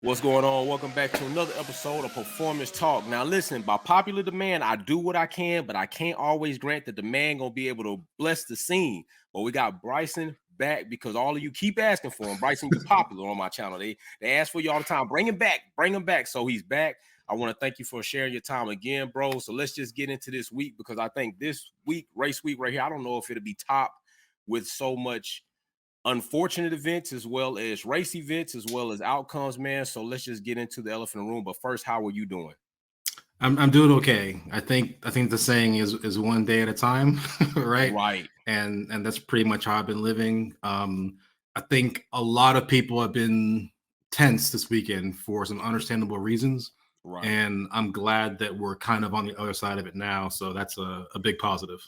What's going on? Welcome back to another episode of Performance Talk. Now, listen, by popular demand, I do what I can, but I can't always grant the demand gonna be able to bless the scene. But we got Bryson back because all of you keep asking for him. Bryson, you popular on my channel. They ask for you all the time. Bring him back, bring him back. So he's back. I want to thank you for sharing your time again, bro. So let's just get into this week because I think this week, race week right here, I don't know if it'll be top with so much unfortunate events as well as race events as well as outcomes, man. So let's just get into the elephant in the room. But first, how are you doing? I'm doing okay. I think the saying is one day at a time, right? Right, And that's pretty much how I've been living. I think a lot of people have been tense this weekend for some understandable reasons, right. and I'm glad that we're kind of on the other side of it now. So that's a big positive.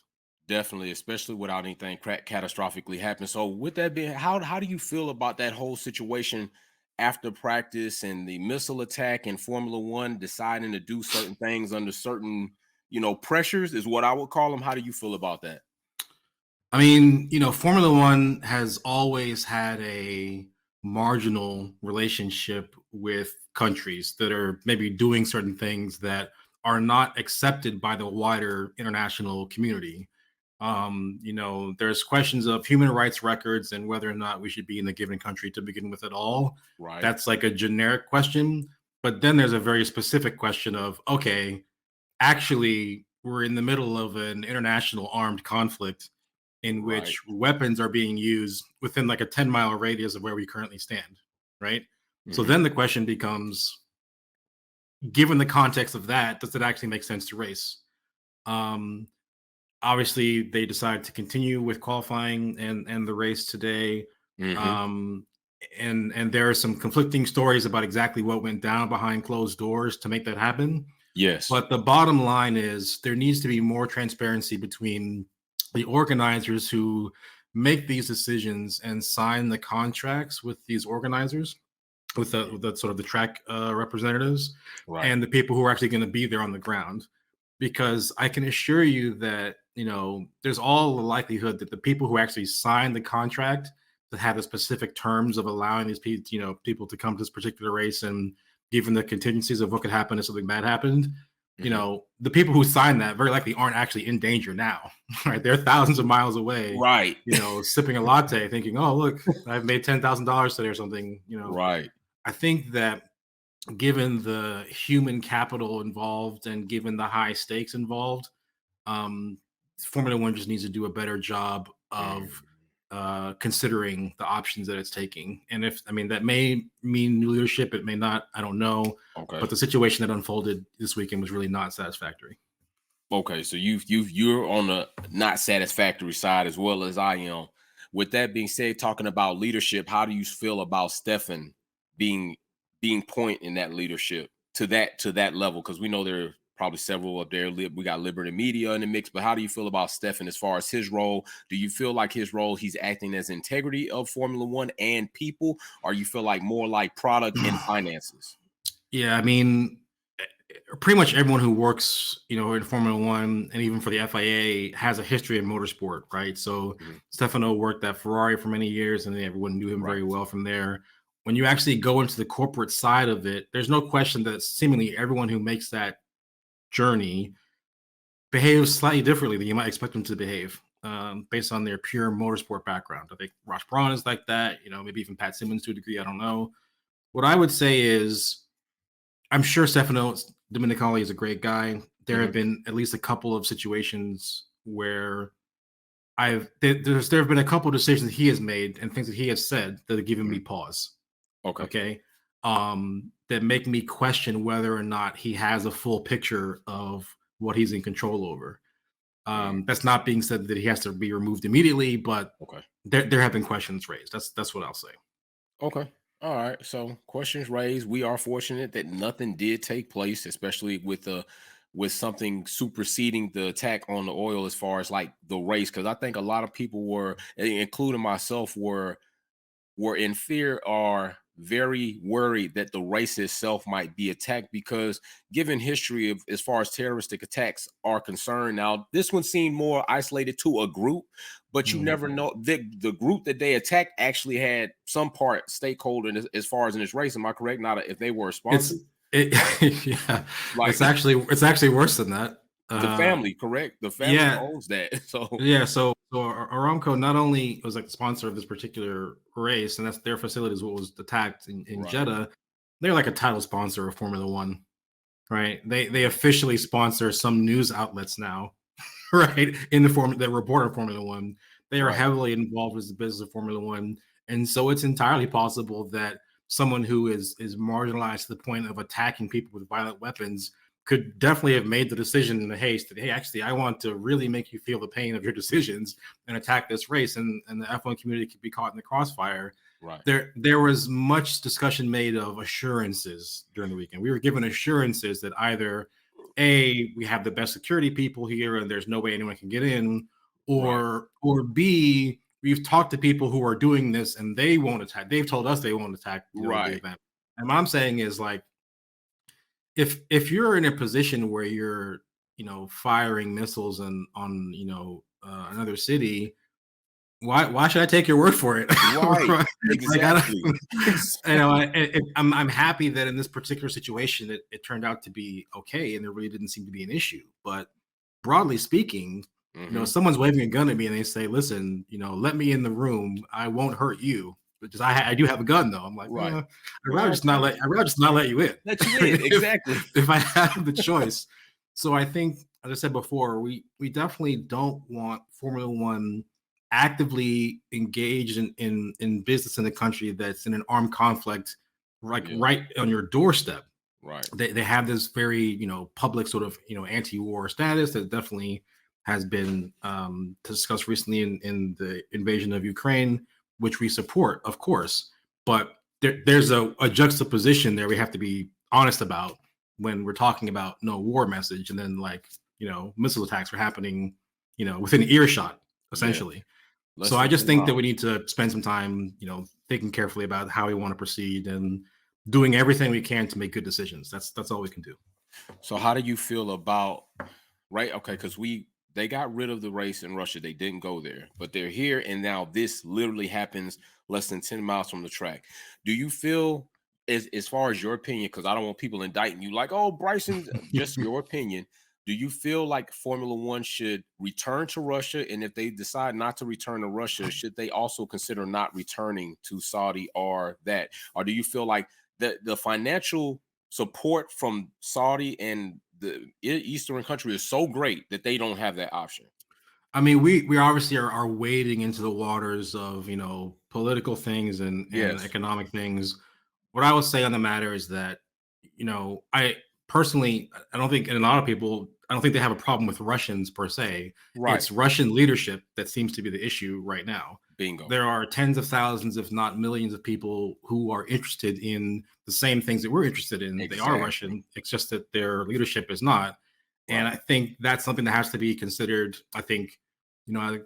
Definitely, especially without anything catastrophically happening. So with that being, how do you feel about that whole situation after practice and the missile attack in Formula One deciding to do certain things under certain, pressures is what I would call them. How do you feel about that? I mean, Formula One has always had a marginal relationship with countries that are maybe doing certain things that are not accepted by the wider international community. There's questions of human rights records and whether or not we should be in the given country to begin with at all. Right. That's like a generic question. But then there's a very specific question of, okay, actually, we're in the middle of an international armed conflict in Right. which weapons are being used within like a 10-mile radius of where we currently stand, right? So Hmm. then the question becomes, given the context of that, does it actually make sense to race? Um, Obviously, they decided to continue with qualifying and the race today. Hmm. Um, and there are some conflicting stories about exactly what went down behind closed doors to make that happen. Yes. But the bottom line is there needs to be more transparency between the organizers who make these decisions and sign the contracts with these organizers, with the sort of the track representatives, Right. and the people who are actually going to be there on the ground. Because I can assure you that there's all the likelihood that the people who actually sign the contract that have the specific terms of allowing these people to come to this particular race, and given the contingencies of what could happen if something bad happened, Hmm. the people who sign that very likely aren't actually in danger now, right? They're thousands of miles away, Right. sipping a latte, thinking, "Oh, look, I've made $10,000 today or something." Right. I think that given the human capital involved and given the high stakes involved, um, Formula One just needs to do a better job of Mhm. considering the options that it's taking. And if I mean that may mean new leadership, it may not. I don't know. Okay. But the situation that unfolded this weekend was really not satisfactory. Okay. So you're on the not satisfactory side as well as I am. With that being said, talking about leadership, how do you feel about Stefan being point in that leadership to that level? Because we know there are probably several up there. We got Liberty Media in the mix, but how do you feel about Stefan as far as his role? Do you feel like his role he's acting as integrity of Formula One and people, or you feel like more like product and finances? Yeah, I mean, pretty much everyone who works, in Formula One and even for the FIA has a history in motorsport, right? So Mhm. Stefano worked at Ferrari for many years, and everyone knew him very Right. well from there. When you actually go into the corporate side of it, there's no question that seemingly everyone who makes that journey behaves slightly differently than you might expect them to behave, based on their pure motorsport background. I think Ross Brawn is like that, maybe even Pat Simmons to a degree. I don't know. What I would say is I'm sure Stefano Domenicali is a great guy. There have Mhm. been at least a couple of situations where there have been a couple of decisions he has made and things that he has said that have given me Mhm. pause. Okay. Okay, that make me question whether or not he has a full picture of what he's in control over. Mm. That's not being said that he has to be removed immediately, but Okay. there have been questions raised. That's what I'll say. Okay. All right. So questions raised. We are fortunate that nothing did take place, especially with something superseding the attack on the oil as far as like the race. Cause I think a lot of people were, including myself, were in fear or very worried that the race itself might be attacked because given history of as far as terroristic attacks are concerned, now this one seemed more isolated to a group, but you never know the group that they attacked actually had some part stakeholder as far as in this race. Am I correct? Not if they were a sponsor. Yeah, Like it's actually worse than that. the family, correct? The family owns that. So Aramco not only was like the sponsor of this particular race, and that's their facility is what was attacked in Jeddah. They're like a title sponsor of Formula One, right? They officially sponsor some news outlets now, right? In the form that report on Formula One, they are heavily involved with the business of Formula One, and so it's entirely possible that someone who is marginalized to the point of attacking people with violent weapons could definitely have made the decision in the haste that, hey, actually, I want to really make you feel the pain of your decisions and attack this race, and the F1 community could be caught in the crossfire. Right. There was much discussion made of assurances during the weekend. We were given assurances that either A, we have the best security people here and there's no way anyone can get in, or B, we've talked to people who are doing this and they won't attack. They've told us they won't attack the event. And what I'm saying is, like, if you're in a position where you're, firing missiles on another city, why should I take your word for it? Right. Exactly. I'm happy that in this particular situation it turned out to be okay and there really didn't seem to be an issue. But broadly speaking, someone's waving a gun at me and they say, listen, let me in the room. I won't hurt you. Because I do have a gun though. I'm like, I'd rather just not let you in. Let you in, exactly. if I have the choice. So I think, as I said before, we definitely don't want Formula One actively engaged in business in the country that's in an armed conflict, right on your doorstep. Right. They have this very, public sort of, anti-war status that definitely has been discussed recently in the invasion of Ukraine, which we support, of course. But there's a juxtaposition there we have to be honest about when we're talking about no war message, and then missile attacks are happening, within earshot, essentially. Yeah. So I just think that we need to spend some time, thinking carefully about how we want to proceed and doing everything we can to make good decisions. That's all we can do. So how do you feel about because they got rid of the race in Russia. They didn't go there, but they're here. And now this literally happens less than 10 miles from the track. Do you feel, as far as your opinion, because I don't want people indicting you like, oh, Bryson, just your opinion. Do you feel like Formula One should return to Russia? And if they decide not to return to Russia, should they also consider not returning to Saudi or that? Or do you feel like the financial support from Saudi and the Eastern country is so great that they don't have that option? I mean, we obviously are wading into the waters of, political things and economic things. What I would say on the matter is that, I personally, I don't think, and a lot of people, I don't think they have a problem with Russians per se. Right. It's Russian leadership that seems to be the issue right now. Bingo. There are tens of thousands, if not millions of people who are interested in the same things that we're interested in. Exactly. They are Russian. It's just that their leadership is not. Right. And I think that's something that has to be considered. I think,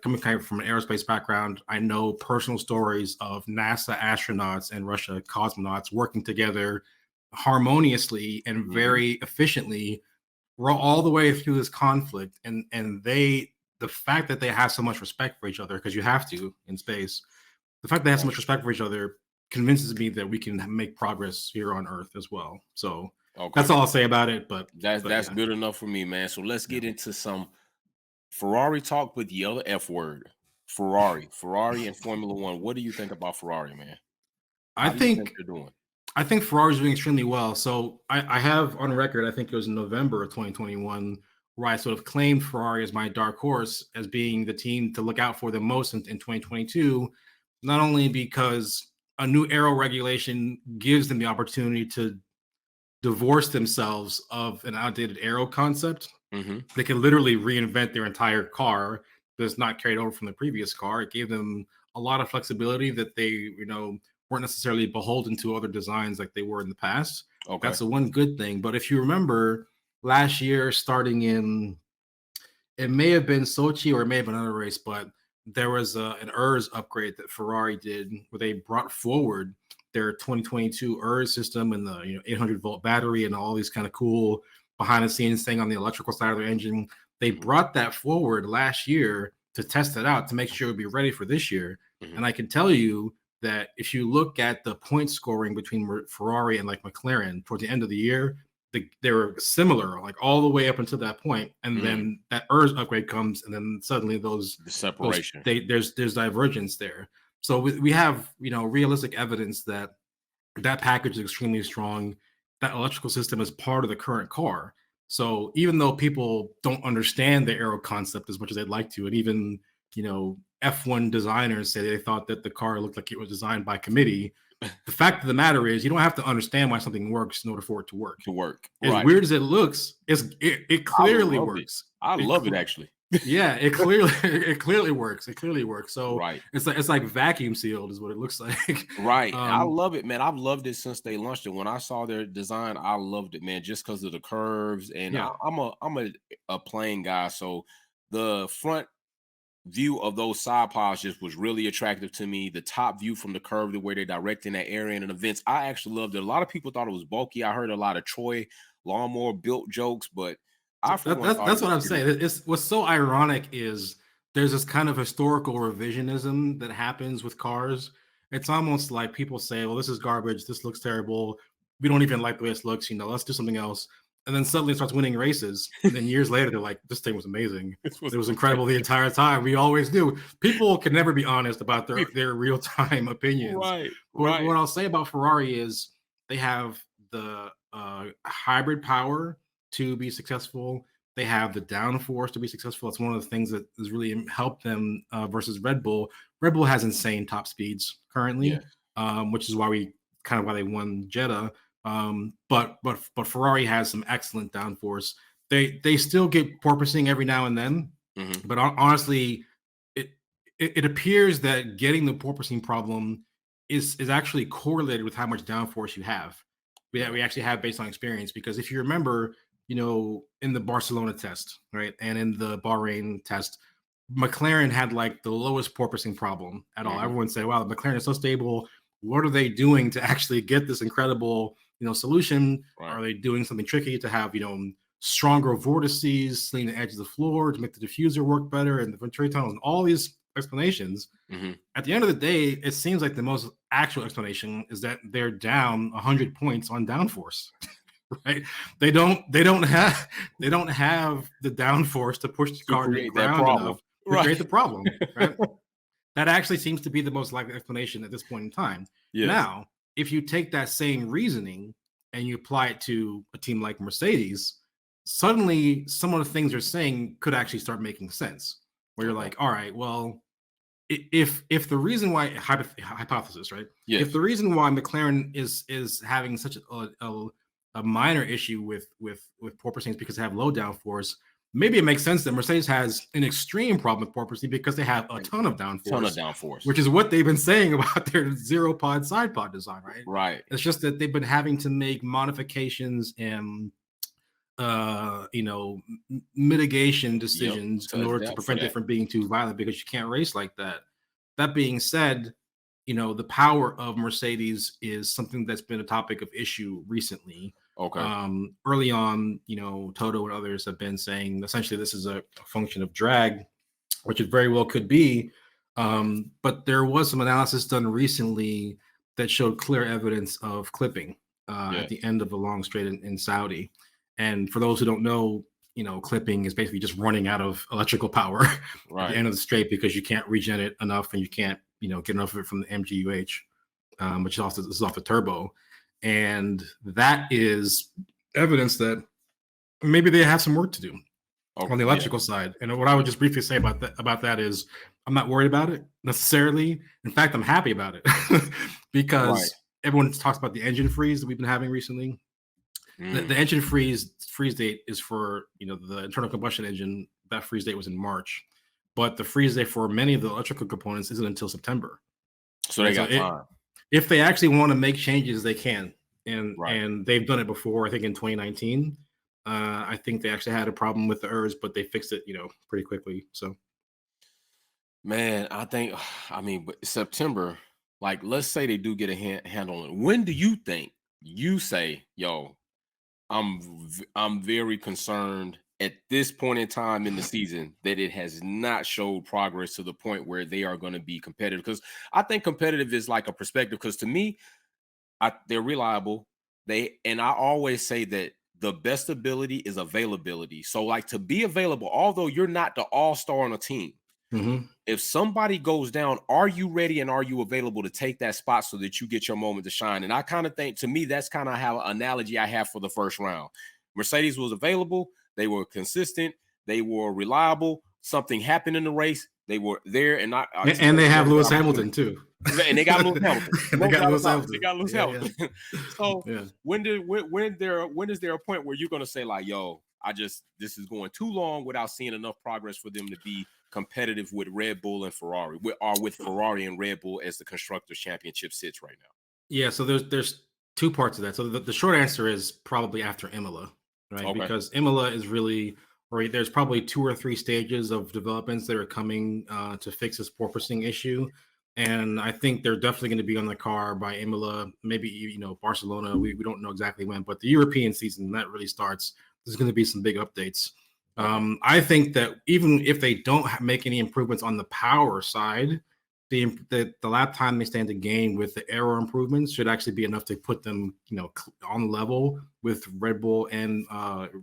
coming kind of from an aerospace background, I know personal stories of NASA astronauts and Russia cosmonauts working together harmoniously and very efficiently all the way through this conflict. And the fact that they have so much respect for each other, because you have to in space, the fact they have so much respect for each other convinces me that we can make progress here on Earth as well. So that's all I'll say about it. But that's good enough for me, man. So let's get into some Ferrari talk with the other F word. Ferrari and Formula One. What do you think about Ferrari, man? I think they're doing. I think Ferrari's doing extremely well. So I have on record, I think it was in November of 2021, where I sort of claimed Ferrari as my dark horse as being the team to look out for the most in 2022, not only because a new aero regulation gives them the opportunity to divorce themselves of an outdated aero concept. Mm-hmm. They can literally reinvent their entire car that's not carried over from the previous car. It gave them a lot of flexibility that they, weren't necessarily beholden to other designs like they were in the past. Okay. That's the one good thing. But if you remember last year, starting in, it may have been Sochi or it may have been another race, but there was an ERS upgrade that Ferrari did where they brought forward their 2022 ERS system and the 800-volt battery and all these kind of cool behind the scenes thing on the electrical side of their engine. They brought that forward last year to test it out to make sure it would be ready for this year. And I can tell you that if you look at the point scoring between Ferrari and like McLaren towards the end of the year, they were similar, like all the way up until that point. And then that ERS upgrade comes, and then suddenly the separation, there's divergence there. So we have realistic evidence that package is extremely strong. That electrical system is part of the current car. So even though people don't understand the aero concept as much as they'd like to, and even F1 designers say they thought that the car looked like it was designed by committee, the fact of the matter is you don't have to understand why something works in order for it to work. As weird as it looks, it clearly works. I love it actually. Yeah, it clearly works. It clearly works. So it's like vacuum sealed is what it looks like. Right. I love it, man. I've loved it since they launched it. When I saw their design, I loved it, man, just because of the curves. And I'm a plain guy, so the front view of those side piles just was really attractive to me. The top view from the curve, the way they're directing that area and events, I actually loved it. A lot of people thought it was bulky. I heard a lot of Troy lawnmower built jokes, but that's what I'm saying. What's so ironic is there's this kind of historical revisionism that happens with cars. It's almost like people say, well, this is garbage, this looks terrible, we don't even like the way this looks, let's do something else. And then suddenly it starts winning races. And then years later, they're like, this thing was amazing. It was incredible the entire time. We always knew. People can never be honest about their real-time opinions. Right. What I'll say about Ferrari is they have the hybrid power to be successful. They have the downforce to be successful. It's one of the things that has really helped them versus Red Bull. Red Bull has insane top speeds currently, which is why they won Jeddah. But Ferrari has some excellent downforce. They still get porpoising every now and then, but honestly, it appears that getting the porpoising problem is actually correlated with how much downforce you have. We actually have based on experience, because if you remember, in the Barcelona test, right, and in the Bahrain test, McLaren had like the lowest porpoising problem at all. Everyone said, wow, the McLaren is so stable. What are they doing to actually get this incredible solution? Are they doing something tricky to have stronger vortices slinging the edge of the floor to make the diffuser work better and the venturi tunnels and all these explanations? At the end of the day, it seems like the most actual explanation is that they're down 100 points on downforce. Right? They don't have the downforce to push the car to the ground enough to create the problem. Right? That actually seems to be the most likely explanation at this point in time. Yes. Now, if you take that same reasoning and you apply it to a team like Mercedes, suddenly some of the things they're saying could actually start making sense. Where you're like, all right, well, if the reason why hypothesis, right? Yes. If the reason why McLaren is having such a minor issue with porpoising is because they have low downforce, maybe it makes sense that Mercedes has an extreme problem with porpoising because they have a ton of downforce. Which is what they've been saying about their zero pod side pod design, right? Right. It's just that they've been having to make modifications and mitigation decisions in order to prevent it from being too violent, because you can't race like that. That being said, the power of Mercedes is something that's been a topic of issue recently. Okay. Early on, Toto and others have been saying essentially this is a function of drag, which it very well could be. But there was some analysis done recently that showed clear evidence of clipping at the end of the long straight in Saudi. And for those who don't know, clipping is basically just running out of electrical power at the end of the straight because you can't regen it enough and you can't, get enough of it from the MGUH, which is off the turbo. And that is evidence that maybe they have some work to do on the electrical side. And what I would just briefly say about that is I'm not worried about it necessarily. In fact, I'm happy about it because everyone talks about the engine freeze that we've been having recently. The engine freeze date is for the internal combustion engine. That freeze date was in March, but the freeze date for many of the electrical components isn't until September. So they got time. If they actually want to make changes, they can, and they've done it before. I think in 2019, I think they actually had a problem with the ERS, but they fixed it, pretty quickly. So, man, but September. like, let's say they do get a handle on it. When do you think you say, yo, I'm very concerned at this point in time in the season that it has not showed progress to the point where they are going to be competitive? Because I think competitive is like a perspective. Because to me, they're reliable. And I always say that the best ability is availability. So, like, to be available, although you're not the all-star on a team, Mhm. if somebody goes down, are you ready and are you available to take that spot so that you get your moment to shine? And I kind of think, to me, that's kind of how analogy I have for the first round. Mercedes was available, they were consistent, they were reliable. Something happened in the race, they were there, and And they have Lewis Hamilton too. and they got Lewis Hamilton. They No got doubt Lewis about it. They Hamilton. got Lewis Yeah, yeah. Hamilton. So Yeah. when is there a point where you're gonna say, like, yo, this is going too long without seeing enough progress for them to be competitive with Red Bull and Ferrari, with Ferrari and Red Bull as the constructors championship sits right now? Yeah, so there's two parts of that. So the short answer is probably after Imola, right? Okay. Because Imola is really, right, there's probably 2 or 3 stages of developments that are coming to fix this porpoising issue. And I think they're definitely going to be on the car by Imola, maybe, Barcelona. We don't know exactly when, but the European season, that really starts, there's going to be some big updates. Okay. I think that even if they don't make any improvements on the power side, the lap time they stand to gain with the aero improvements should actually be enough to put them, on level with Red Bull and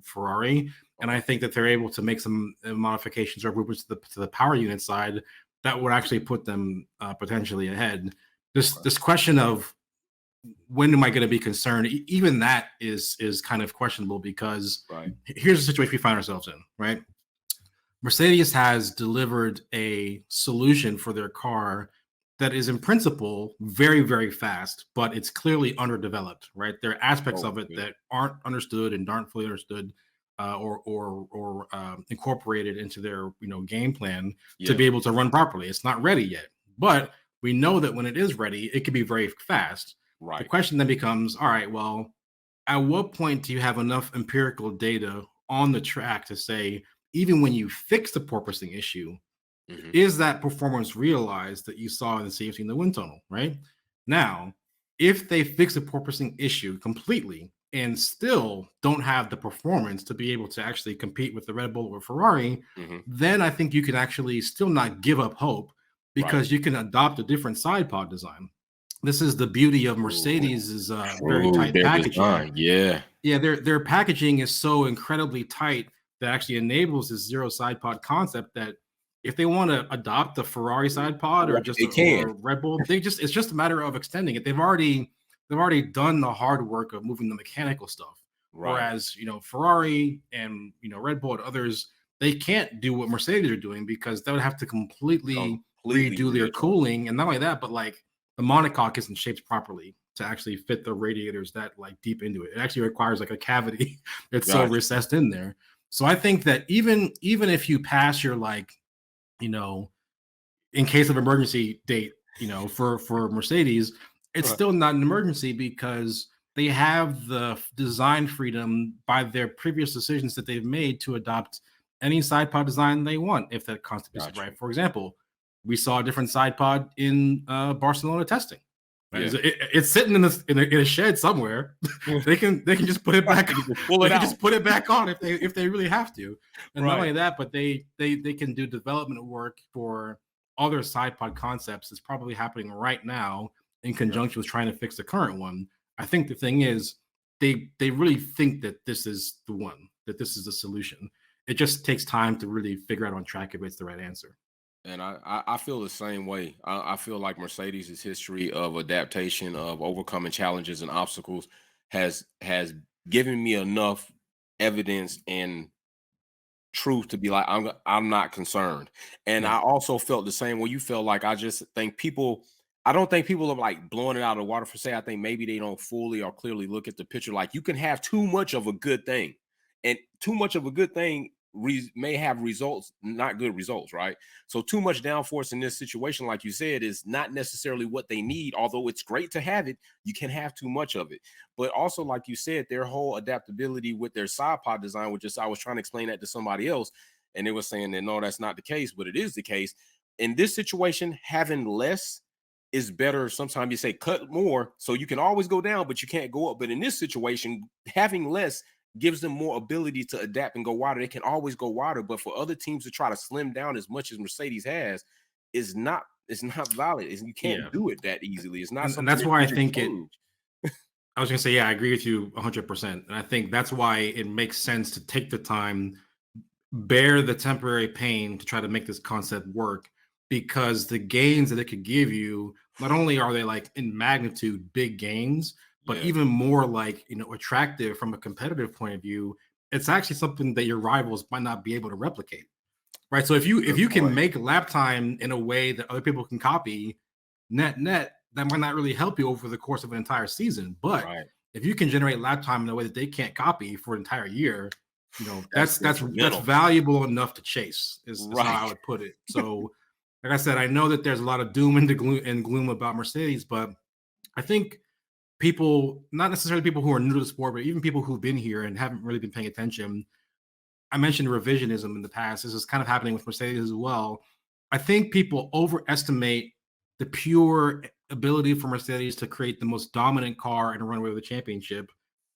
Ferrari. And I think that they're able to make some modifications or improvements to the power unit side that would actually put them potentially ahead. This question of when am I going to be concerned? Even that is kind of questionable, because Right. here's the situation we find ourselves in, right? Mercedes has delivered a solution for their car that is in principle very, very fast, but it's clearly underdeveloped, right? There are aspects of it Okay. that aren't understood and aren't fully understood or incorporated into their game plan to Yeah. be able to run properly. It's not ready yet, but we know that when it is ready, it can be very fast. The Right. question then becomes, all right, well, at what point do you have enough empirical data on the track to say, even when you fix the porpoising issue, Mhm. is that performance realized that you saw in the safety in the wind tunnel, right? Now, if they fix the porpoising issue completely and still don't have the performance to be able to actually compete with the Red Bull or Ferrari, Mhm. then I think you can actually still not give up hope, Right. because you can adopt a different side pod design. This is the beauty of True. Mercedes's very True. tight Their packaging. design. Yeah. Yeah, their packaging is so incredibly tight that actually enables this zero side pod concept, that if they want to adopt the Ferrari side pod or Right. just They can. or Red Bull, it's just a matter of extending it. They've already done the hard work of moving the mechanical stuff. Right. Whereas, Ferrari and Red Bull and others, they can't do what Mercedes are doing, because they would have to completely Completely redo their readjust. cooling. And not only that, but like the monocoque isn't shaped properly to actually fit the radiators that like deep into it. It actually requires like a cavity that's so Gotcha. recessed in there. So I think that even if you pass your, like, you know, in case of emergency date, for Mercedes, it's Right. still not an emergency, because they have the design freedom by their previous decisions that they've made to adopt any side pod design they want, if that concept is Gotcha. right. For example, we saw a different side pod in Barcelona testing. Right? Yeah. It's sitting in a shed somewhere. They can just put it Right. back. They can just pull They it can out. just put it back on if they really have to. And not Right. only that, but they can do development work for other side pod concepts that's probably happening right now in Yeah. conjunction with trying to fix the current one. I think the thing is, they really think that this is the one, that this is the solution. It just takes time to really figure out on track if it's the right answer. And I feel the same way. I feel like Mercedes' history of adaptation, of overcoming challenges and obstacles, has given me enough evidence and truth to be like, I'm not concerned. And Yeah. I also felt the same way you felt. Like, I don't think people are like blowing it out of the water for say. I think maybe they don't fully or clearly look at the picture. Like, you can have too much of a good thing, and too much of a good thing may have results, not good results, right? So too much downforce in this situation, like you said, is not necessarily what they need. Although it's great to have it, you can have too much of it. But also, like you said, their whole adaptability with their side pod design, which is, I was trying to explain that to somebody else, and they were saying that no, that's not the case, but it is the case. In this situation, having less it's better. Sometimes you say cut more so you can always go down, but you can't go up. But in this situation, having less gives them more ability to adapt and go wider. They can always go wider. But for other teams to try to slim down as much as Mercedes has, is not it's not valid. You can't do it that easily. It's not and something that's that why I you think change. I was gonna say, yeah, I agree with you 100%, and I think that's why it makes sense to take the time, bear the temporary pain to try to make this concept work, because the gains that it could give you, not only are they like in magnitude big gains, but Yeah, even more like, attractive from a competitive point of view. It's actually something that your rivals might not be able to replicate, right? So if you good can point. make lap time in a way that other people can copy, net that might not really help you over the course of an entire season. But Right. if you can generate lap time in a way that they can't copy for an entire year, That's that's detrimental. valuable enough to chase, is how I Right. would put it. So, like I said, I know that there's a lot of doom and gloom about Mercedes, but I think people, not necessarily people who are new to the sport, but even people who've been here and haven't really been paying attention. I mentioned revisionism in the past. This is kind of happening with Mercedes as well. I think people overestimate the pure ability for Mercedes to create the most dominant car and run away with the championship.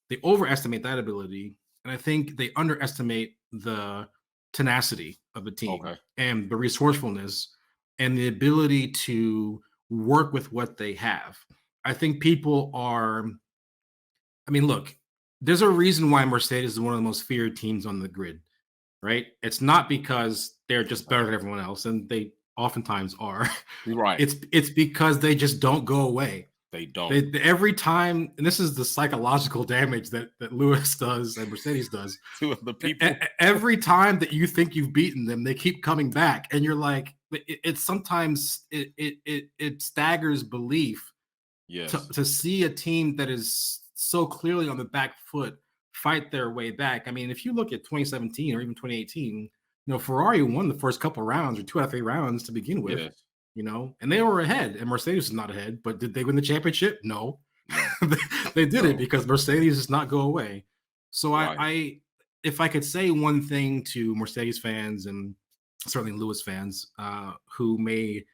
They overestimate that ability. And I think they underestimate the tenacity of the team Okay. and the resourcefulness and the ability to work with what they have. I think people are, I mean, look, there's a reason why Mercedes is one of the most feared teams on the grid, right? It's not because they're just better than everyone else, and they oftentimes are. Right. It's because they just don't go away. They don't. Every time, and this is the psychological damage that Lewis does and Mercedes does. Two of the people. Every time that you think you've beaten them, they keep coming back, and you're like, it sometimes it staggers belief Yes. to see a team that is so clearly on the back foot fight their way back. I mean, if you look at 2017 or even 2018, Ferrari won the first couple rounds or 2 out of 3 rounds to begin with, Yes. and they were ahead, and Mercedes is not ahead. But did they win the championship? No, No. they did No. it because Mercedes does not go away. So Right. if I could say one thing to Mercedes fans and certainly Lewis fans who may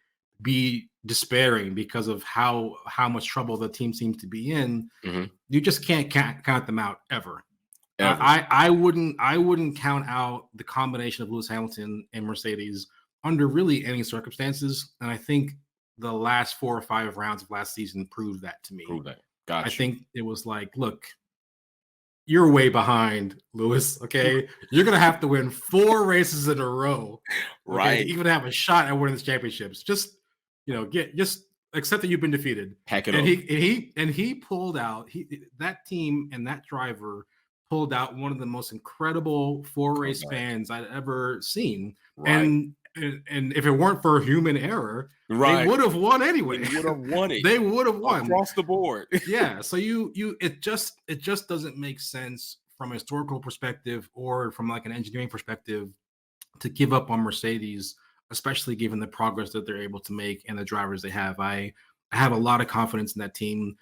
be despairing because of how much trouble the team seems to be in, Mhm. you just can't count them out ever. Ever. I wouldn't count out the combination of Lewis Hamilton and Mercedes under really any circumstances, and I think the last 4 or 5 rounds of last season proved that to me. Prove that. I Got you. think it was like, look, you're way behind, Lewis. Okay, you're gonna have to win 4 races in a row, okay, to Right. even have a shot at winning the championships. Just just accept that you've been defeated. Pack it And up. he pulled out that team and that driver pulled out one of the most incredible 4-race Comeback. spans I'd ever seen. Right. And if it weren't for human error, they Right. would have won anyway. They would have won it. They would have won. Across the board. Yeah. So it just doesn't make sense from a historical perspective or from like an engineering perspective to give up on Mercedes, especially given the progress that they're able to make and the drivers they have. I have a lot of confidence in that team.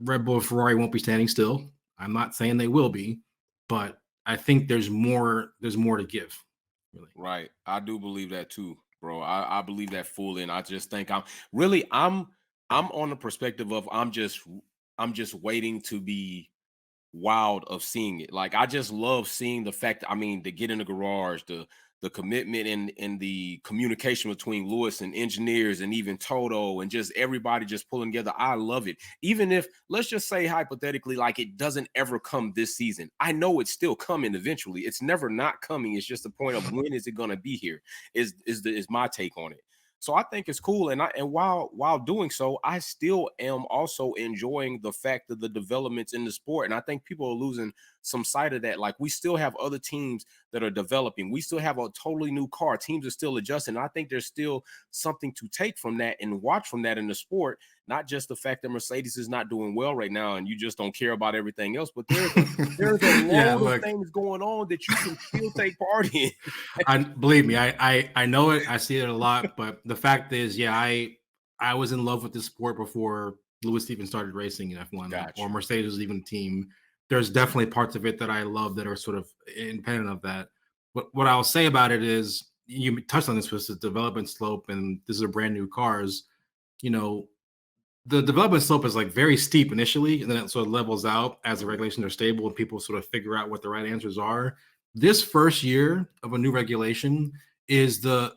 Red Bull and Ferrari won't be standing still. I'm not saying they will be, but I think there's more to give. Really. Right. I do believe that too, bro. I believe that fully. And I just think I'm on the perspective of I'm just waiting to be wild of seeing it. Like I just love seeing the fact, I mean, to get in the garage, the commitment and the communication between Lewis and engineers and even Toto and just everybody just pulling together. I love it. Even if, let's just say hypothetically, like it doesn't ever come this season. I know it's still coming eventually. It's never not coming. It's just the point of when is it gonna be here, is my take on it. So I think it's cool, and while doing so, I still am also enjoying the fact of the developments in the sport, and I think people are losing some sight of that. Like we still have other teams that are developing. We still have a totally new car. Teams are still adjusting. I think there's still something to take from that and watch from that in the sport. Not just the fact that Mercedes is not doing well right now, and you just don't care about everything else, but there's a load of things going on that you can still take part in. Believe me, I know it. I see it a lot, but the fact is, yeah, I was in love with this sport before Lewis even started racing in F1 Gotcha. or Mercedes was even a team. There's definitely parts of it that I love that are sort of independent of that. But what I'll say about it is, you touched on this, was the development slope, and this is a brand new cars. the development slope is like very steep initially, and then it sort of levels out as the regulations are stable and people sort of figure out what the right answers are. This first year of a new regulation is the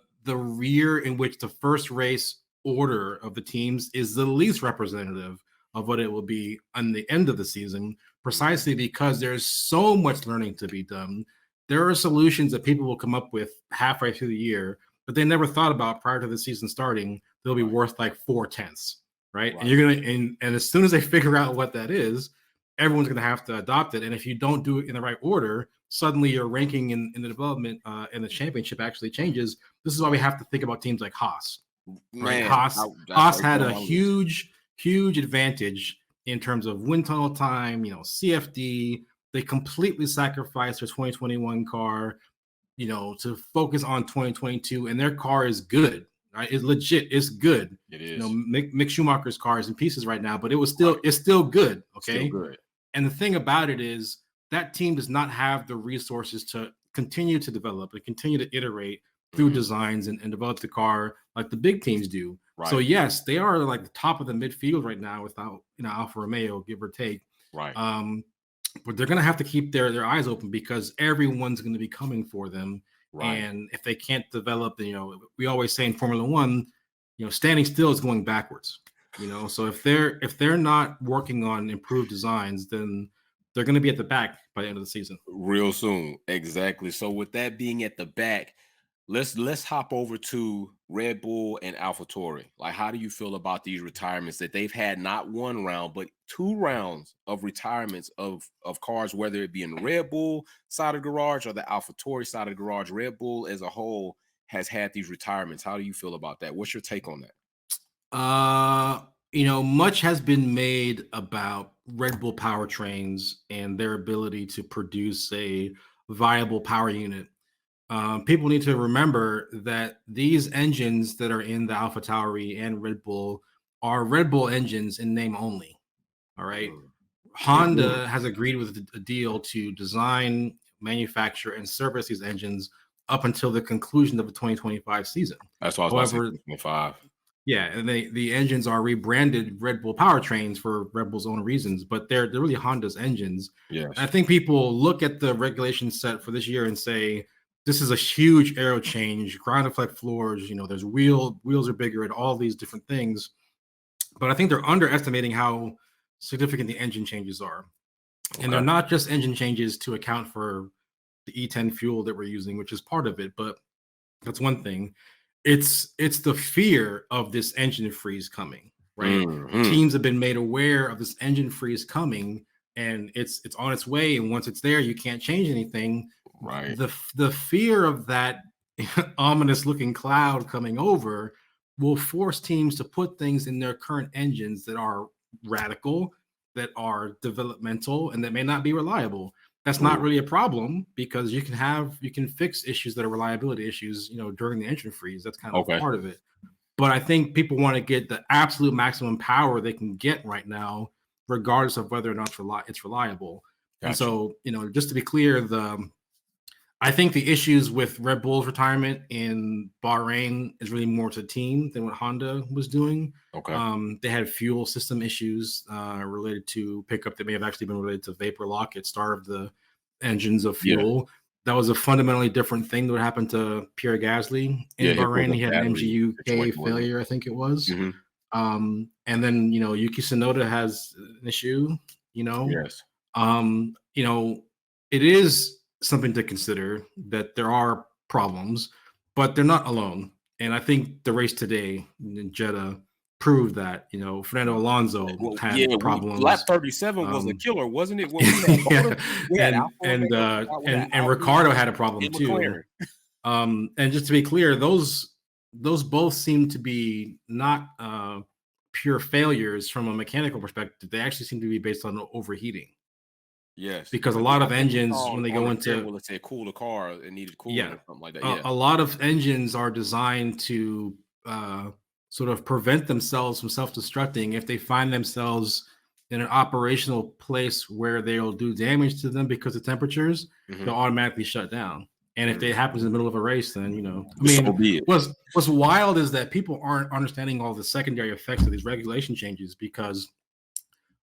year in which the first race order of the teams is the least representative of what it will be on the end of the season, precisely because there's so much learning to be done. There are solutions that people will come up with halfway through the year, but they never thought about prior to the season starting. They'll be worth like 4/10, right? And you're gonna and as soon as they figure out what that is, everyone's gonna have to adopt it. And if you don't do it in the right order, suddenly your ranking in the development and the championship actually changes. This is why we have to think about teams like Haas. Right? Haas had a huge advantage in terms of wind tunnel time, CFD. They completely sacrificed their 2021 car, to focus on 2022, and their car is good, right? It's legit, it's good. It is. Mick Schumacher's car is in pieces right now, but it's still good. Okay. Still good. And the thing about it is that team does not have the resources to continue to develop and continue to iterate through designs and develop the car like the big teams do. Right. So yes, they are like the top of the midfield right now without Alfa Romeo, give or take. Right. But they're going to have to keep their eyes open because everyone's going to be coming for them. Right. And if they can't develop, we always say in Formula One, standing still is going backwards. So if they're not working on improved designs, then they're going to be at the back by the end of the season. Real soon. Exactly. So with that being at the back, let's hop over to Red Bull and AlphaTauri. Like, how do you feel about these retirements that they've had not one round, but 2 rounds of retirements of cars, whether it be in the Red Bull side of the garage or the AlphaTauri side of the garage? Red Bull as a whole has had these retirements. How do you feel about that? What's your take on that? Much has been made about Red Bull powertrains and their ability to produce a viable power unit. People need to remember that these engines that are in the AlphaTauri and Red Bull are Red Bull engines in name only. All right. Honda has agreed with a deal to design, manufacture, and service these engines up until the conclusion of the 2025 season. That's why I was about to say 2025. Yeah, and the engines are rebranded Red Bull powertrains for Red Bull's own reasons, but they're really Honda's engines. Yes. I think people look at the regulation set for this year and say, this is a huge aero change, ground effect floors, there's wheels are bigger and all these different things. But I think they're underestimating how significant the engine changes are. Okay. And they're not just engine changes to account for the E10 fuel that we're using, which is part of it, but that's one thing. It's the fear of this engine freeze coming, right? Teams have been made aware of this engine freeze coming, and it's on its way. And once it's there, you can't change anything. Right. The fear of that ominous looking cloud coming over will force teams to put things in their current engines that are radical, that are developmental, and that may not be reliable. That's not really a problem because you can fix issues that are reliability issues, during the engine freeze. That's kind of part of it. But I think people want to get the absolute maximum power they can get right now, regardless of whether or not it's reliable. Gotcha. And so, just to be clear, I think the issues with Red Bull's retirement in Bahrain is really more to the team than what Honda was doing. Okay. They had fuel system issues related to pickup that may have actually been related to vapor lock at start of the engines of fuel. Yeah. That was a fundamentally different thing that happened to Pierre Gasly in Bahrain. He had an MGU-K failure, I think it was. Mm-hmm. And then, Yuki Tsunoda has an issue, Yes. It is something to consider that there are problems, but they're not alone. And I think the race today in Jeddah proved that, Fernando Alonso had problems. Lap 37 was a killer, wasn't it? And Ricardo had a problem too. And just to be clear, those both seem to be not pure failures from a mechanical perspective. They actually seem to be based on overheating. Yes, because a lot of engines, when they go into, let's say, cool the car, it needed cooling or something like that. A lot of engines are designed to sort of prevent themselves from self-destructing if they find themselves in an operational place where they'll do damage to them because of temperatures. They'll automatically shut down. And if it happens in the middle of a race, then, I So mean, be it. what's wild is that people aren't understanding all the secondary effects of these regulation changes, because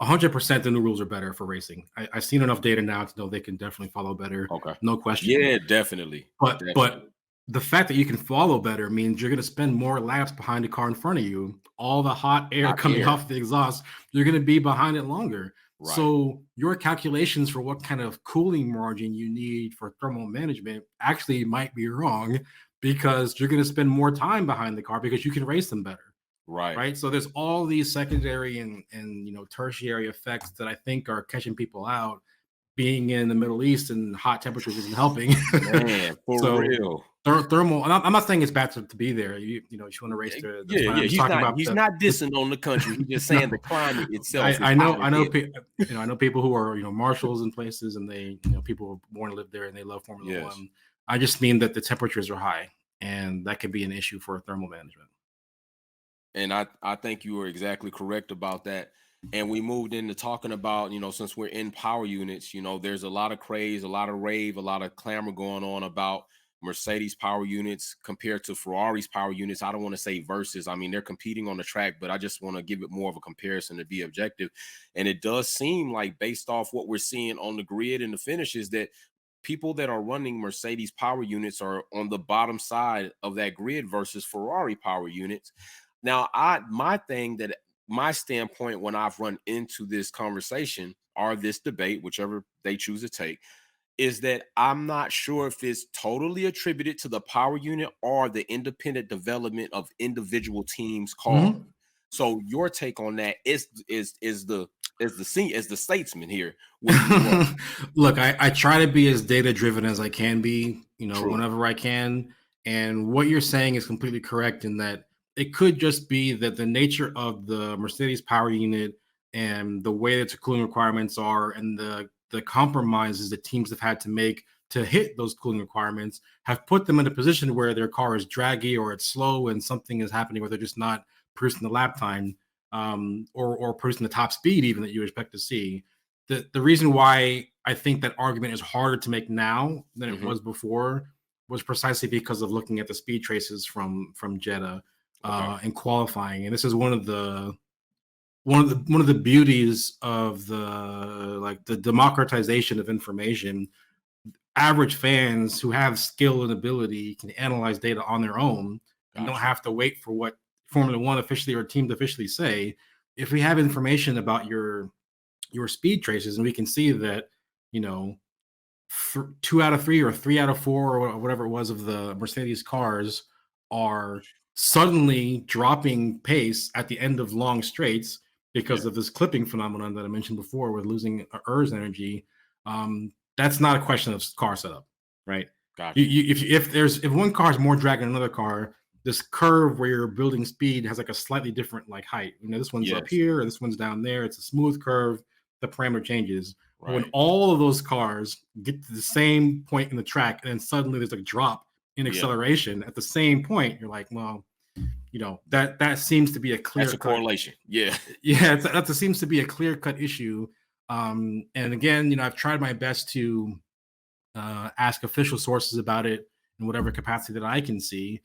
100% the new rules are better for racing. I've seen enough data now to know they can definitely follow better. Okay. No question. Yeah, definitely. But the fact that you can follow better means you're going to spend more laps behind the car in front of you. All the hot air coming off the exhaust, you're going to be behind it longer. Right. So your calculations for what kind of cooling margin you need for thermal management actually might be wrong, because you're going to spend more time behind the car because you can race them better. Right. So there's all these secondary and tertiary effects that I think are catching people out. Being in the Middle East and hot temperatures isn't helping. Man, for real. Thermal. I'm not saying it's bad to be there. You want to race there. He's not dissing on the country. He's just saying the climate itself. I know people who are marshals in places, and they people who are born to live there and they love Formula One. I just mean that the temperatures are high, and that could be an issue for thermal management. And I think you were exactly correct about that. And we moved into talking about, since we're in power units, there's a lot of craze, a lot of rave, a lot of clamor going on about Mercedes power units compared to Ferrari's power units. I don't want to say versus. I mean, they're competing on the track, but I just want to give it more of a comparison to be objective. And it does seem like, based off what we're seeing on the grid and the finishes, that people that are running Mercedes power units are on the bottom side of that grid versus Ferrari power units. Now, my standpoint when I've run into this conversation or this debate, whichever they choose to take, is that I'm not sure if it's totally attributed to the power unit or the independent development of individual teams' cars. Mm-hmm. So your take on that is the statesman here. Look, I try to be as data driven as I can be, True. whenever I can. And what you're saying is completely correct in that it could just be that the nature of the Mercedes power unit and the way that the cooling requirements are, and the compromises that teams have had to make to hit those cooling requirements, have put them in a position where their car is draggy or it's slow and something is happening where they're just not producing the lap time, or producing the top speed even that you expect to see. The reason why I think that argument is harder to make now than it was before was precisely because of looking at the speed traces from Jeddah. And qualifying, and this is one of the beauties of the democratization of information. Average fans who have skill and ability can analyze data on their own and don't have to wait for what Formula One officially or teams officially say. If we have information about your speed traces, and we can see that 2 out of 3 or 3 out of 4 or whatever it was of the Mercedes cars are suddenly dropping pace at the end of long straights because of this clipping phenomenon that I mentioned before with losing ERS energy. That's not a question of car setup, right? Gotcha. If one car is more drag than another car, this curve where you're building speed has like a slightly different height. This one's up here, or this one's down there. It's a smooth curve. The parameter changes. Right. When all of those cars get to the same point in the track, and then suddenly there's a drop in acceleration at the same point, you're like, well, that seems to be a clear. That's a correlation. Yeah. That seems to be a clear-cut issue. And again, I've tried my best to ask official sources about it in whatever capacity that I can see.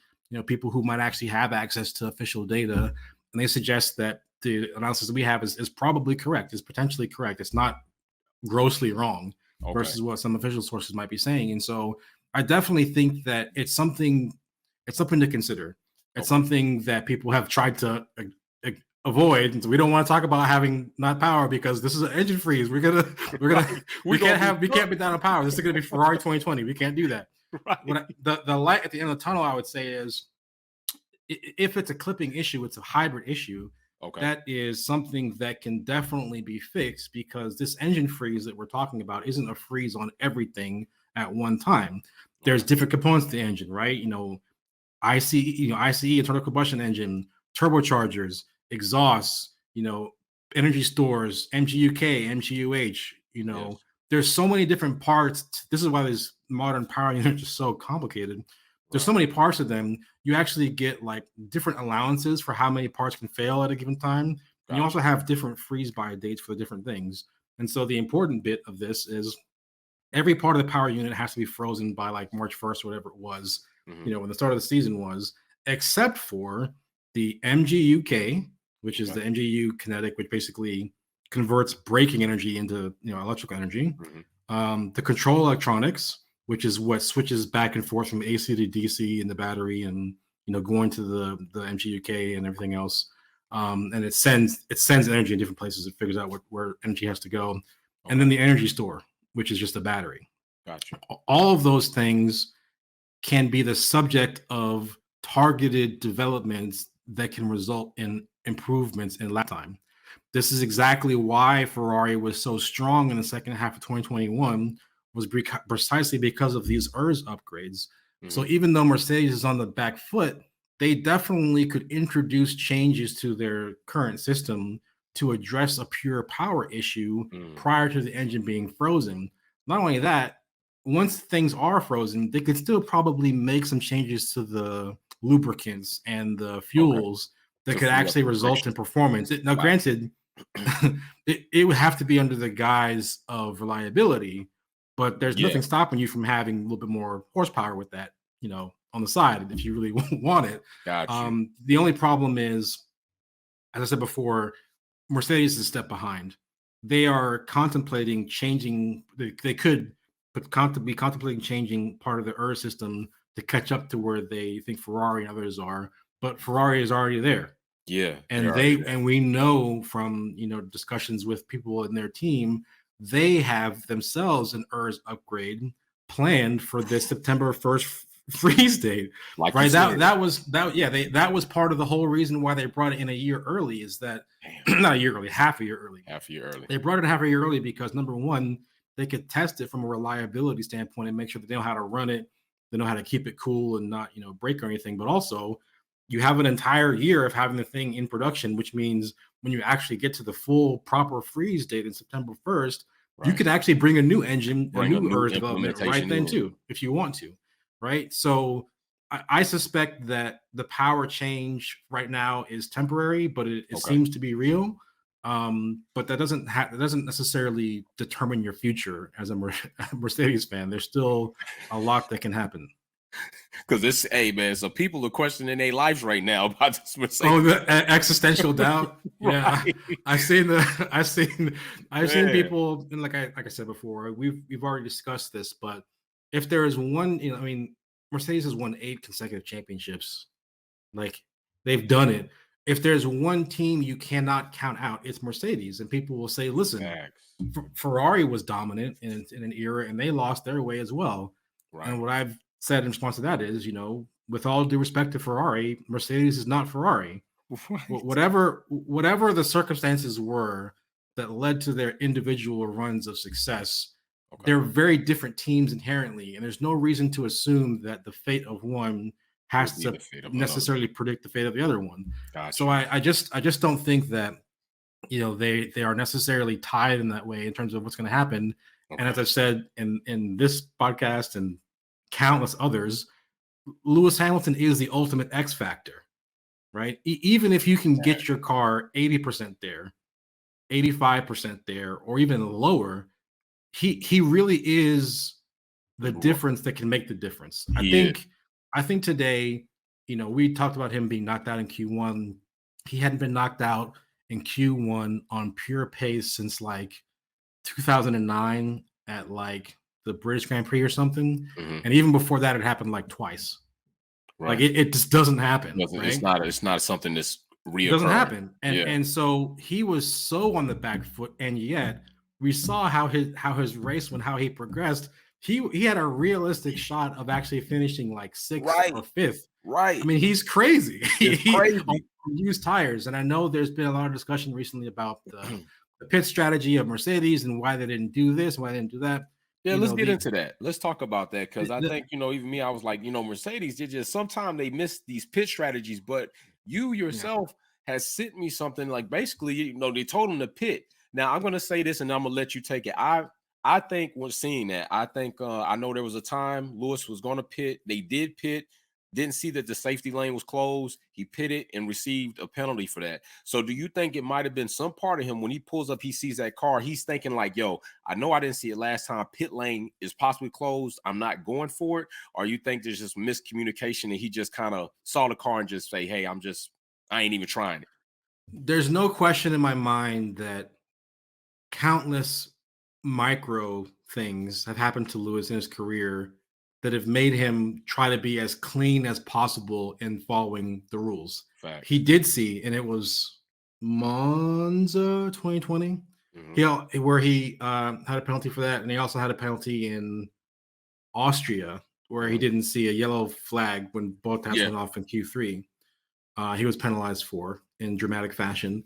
People who might actually have access to official data, and they suggest that the analysis that we have is probably correct, is potentially correct. It's not grossly wrong versus what some official sources might be saying. And so I definitely think that it's something to consider. It's something that people have tried to avoid. And so we don't want to talk about having not power because this is an engine freeze. We can't be down on power. This is going to be Ferrari 2020. We can't do that. Right. The light at the end of the tunnel, I would say, is if it's a clipping issue, it's a hybrid issue. That is something that can definitely be fixed, because this engine freeze that we're talking about isn't a freeze on everything at one time. There's different components to the engine, right? ICE, internal combustion engine, turbochargers, exhausts, energy stores, MGUK, MGUH, there's so many different parts. This is why these modern power units are so complicated. There's so many parts of them. You actually get different allowances for how many parts can fail at a given time. And you also have different freeze by dates for the different things. And so the important bit of this is every part of the power unit has to be frozen by like March 1st, whatever it was, when the start of the season was, except for the MGUK, which is the MGU kinetic, which basically converts braking energy into electrical energy. The control electronics, which is what switches back and forth from AC to DC in the battery, and going to the MGUK and everything else. And it sends energy in different places. It figures out where energy has to go. And then the energy store, which is just a battery. Gotcha. All of those things can be the subject of targeted developments that can result in improvements in lap time. This is exactly why Ferrari was so strong in the second half of 2021, was precisely because of these ERS upgrades. So even though Mercedes is on the back foot, they definitely could introduce changes to their current system to address a pure power issue prior to the engine being frozen. Not only that, once things are frozen, they could still probably make some changes to the lubricants and the fuels that could actually result in performance. Now, granted, it would have to be under the guise of reliability, but there's nothing stopping you from having a little bit more horsepower with that, on the side if you really want it. Gotcha. The only problem is, as I said before, Mercedes is a step behind. They are contemplating changing. They could be contemplating changing part of the ERS system to catch up to where they think Ferrari and others are, but Ferrari is already there. Yeah, and we know from discussions with people in their team, they have themselves an ERS upgrade planned for this September 1st freeze date. Like right, that was part of the whole reason why they brought it in a year early. Is that not a year early, half a year early. They brought it half a year early because, number one, they could test it from a reliability standpoint and make sure that they know how to run it, they know how to keep it cool and not break or anything. But also, you have an entire year of having the thing in production, which means when you actually get to the full proper freeze date in September 1st, you could actually bring a new engine, a new ERS development right then too, if you want to, right? So I suspect that the power change right now is temporary, but it seems to be real. But that doesn't necessarily determine your future as a Mercedes fan. There's still a lot that can happen. Because this, hey man, so people are questioning their lives right now about this Mercedes. Oh, the existential doubt. Yeah, I've seen people, and like I said before, we've already discussed this. But if there is one, Mercedes has won 8 consecutive championships. Like, they've done it. If there's one team you cannot count out, it's Mercedes. And people will say, listen, Ferrari was dominant in an era, and they lost their way as well. Right. And what I've said in response to that is, with all due respect to Ferrari, Mercedes is not Ferrari. Whatever the circumstances were that led to their individual runs of success, they're very different teams inherently, and there's no reason to assume that the fate of one has to necessarily predict the fate of the other one. Gotcha. So I just don't think that they are necessarily tied in that way in terms of what's going to happen. And as I've said in this podcast and countless others, Lewis Hamilton is the ultimate X factor, right? Even if you can get your car 80% there, 85% there, or even lower, he really is the difference that can make the difference. I think today, we talked about him being knocked out in Q1. He hadn't been knocked out in Q1 on pure pace since like 2009 at like the British Grand Prix or something. And even before that, it happened like twice. Like it just doesn't happen. It's not something that's real. It doesn't happen. And so he was so on the back foot, and yet we saw how his race went, how he progressed. He had a realistic shot of actually finishing like 6th or 5th. Right. I mean, he's crazy. He's crazy. Used tires. And I know there's been a lot of discussion recently about the pit strategy of Mercedes and why they didn't do this, why they didn't do that. Yeah, let's get into that. Let's talk about that, because I think, even me, I was like, Mercedes did just sometimes they miss these pit strategies, but you yourself has sent me something like basically, they told him to pit. Now I'm gonna say this and I'm gonna let you take it. I think when seeing that, I think I know there was a time Lewis was gonna pit. They did pit. didn't see that the safety lane was closed. He pitted and received a penalty for that. So do you think it might have been some part of him when he pulls up, he sees that car, he's thinking like, yo, I know I didn't see it last time. Pit lane is possibly closed. I'm not going for it. Or you think there's just miscommunication and he just kind of saw the car and just say, hey, I ain't even trying it. There's no question in my mind that countless micro things have happened to Lewis in his career that have made him try to be as clean as possible in following the rules. Fact. He did see, and it was Monza 2020, where he had a penalty for that, and he also had a penalty in Austria where he didn't see a yellow flag when both taps went off in Q3. He was penalized for in dramatic fashion.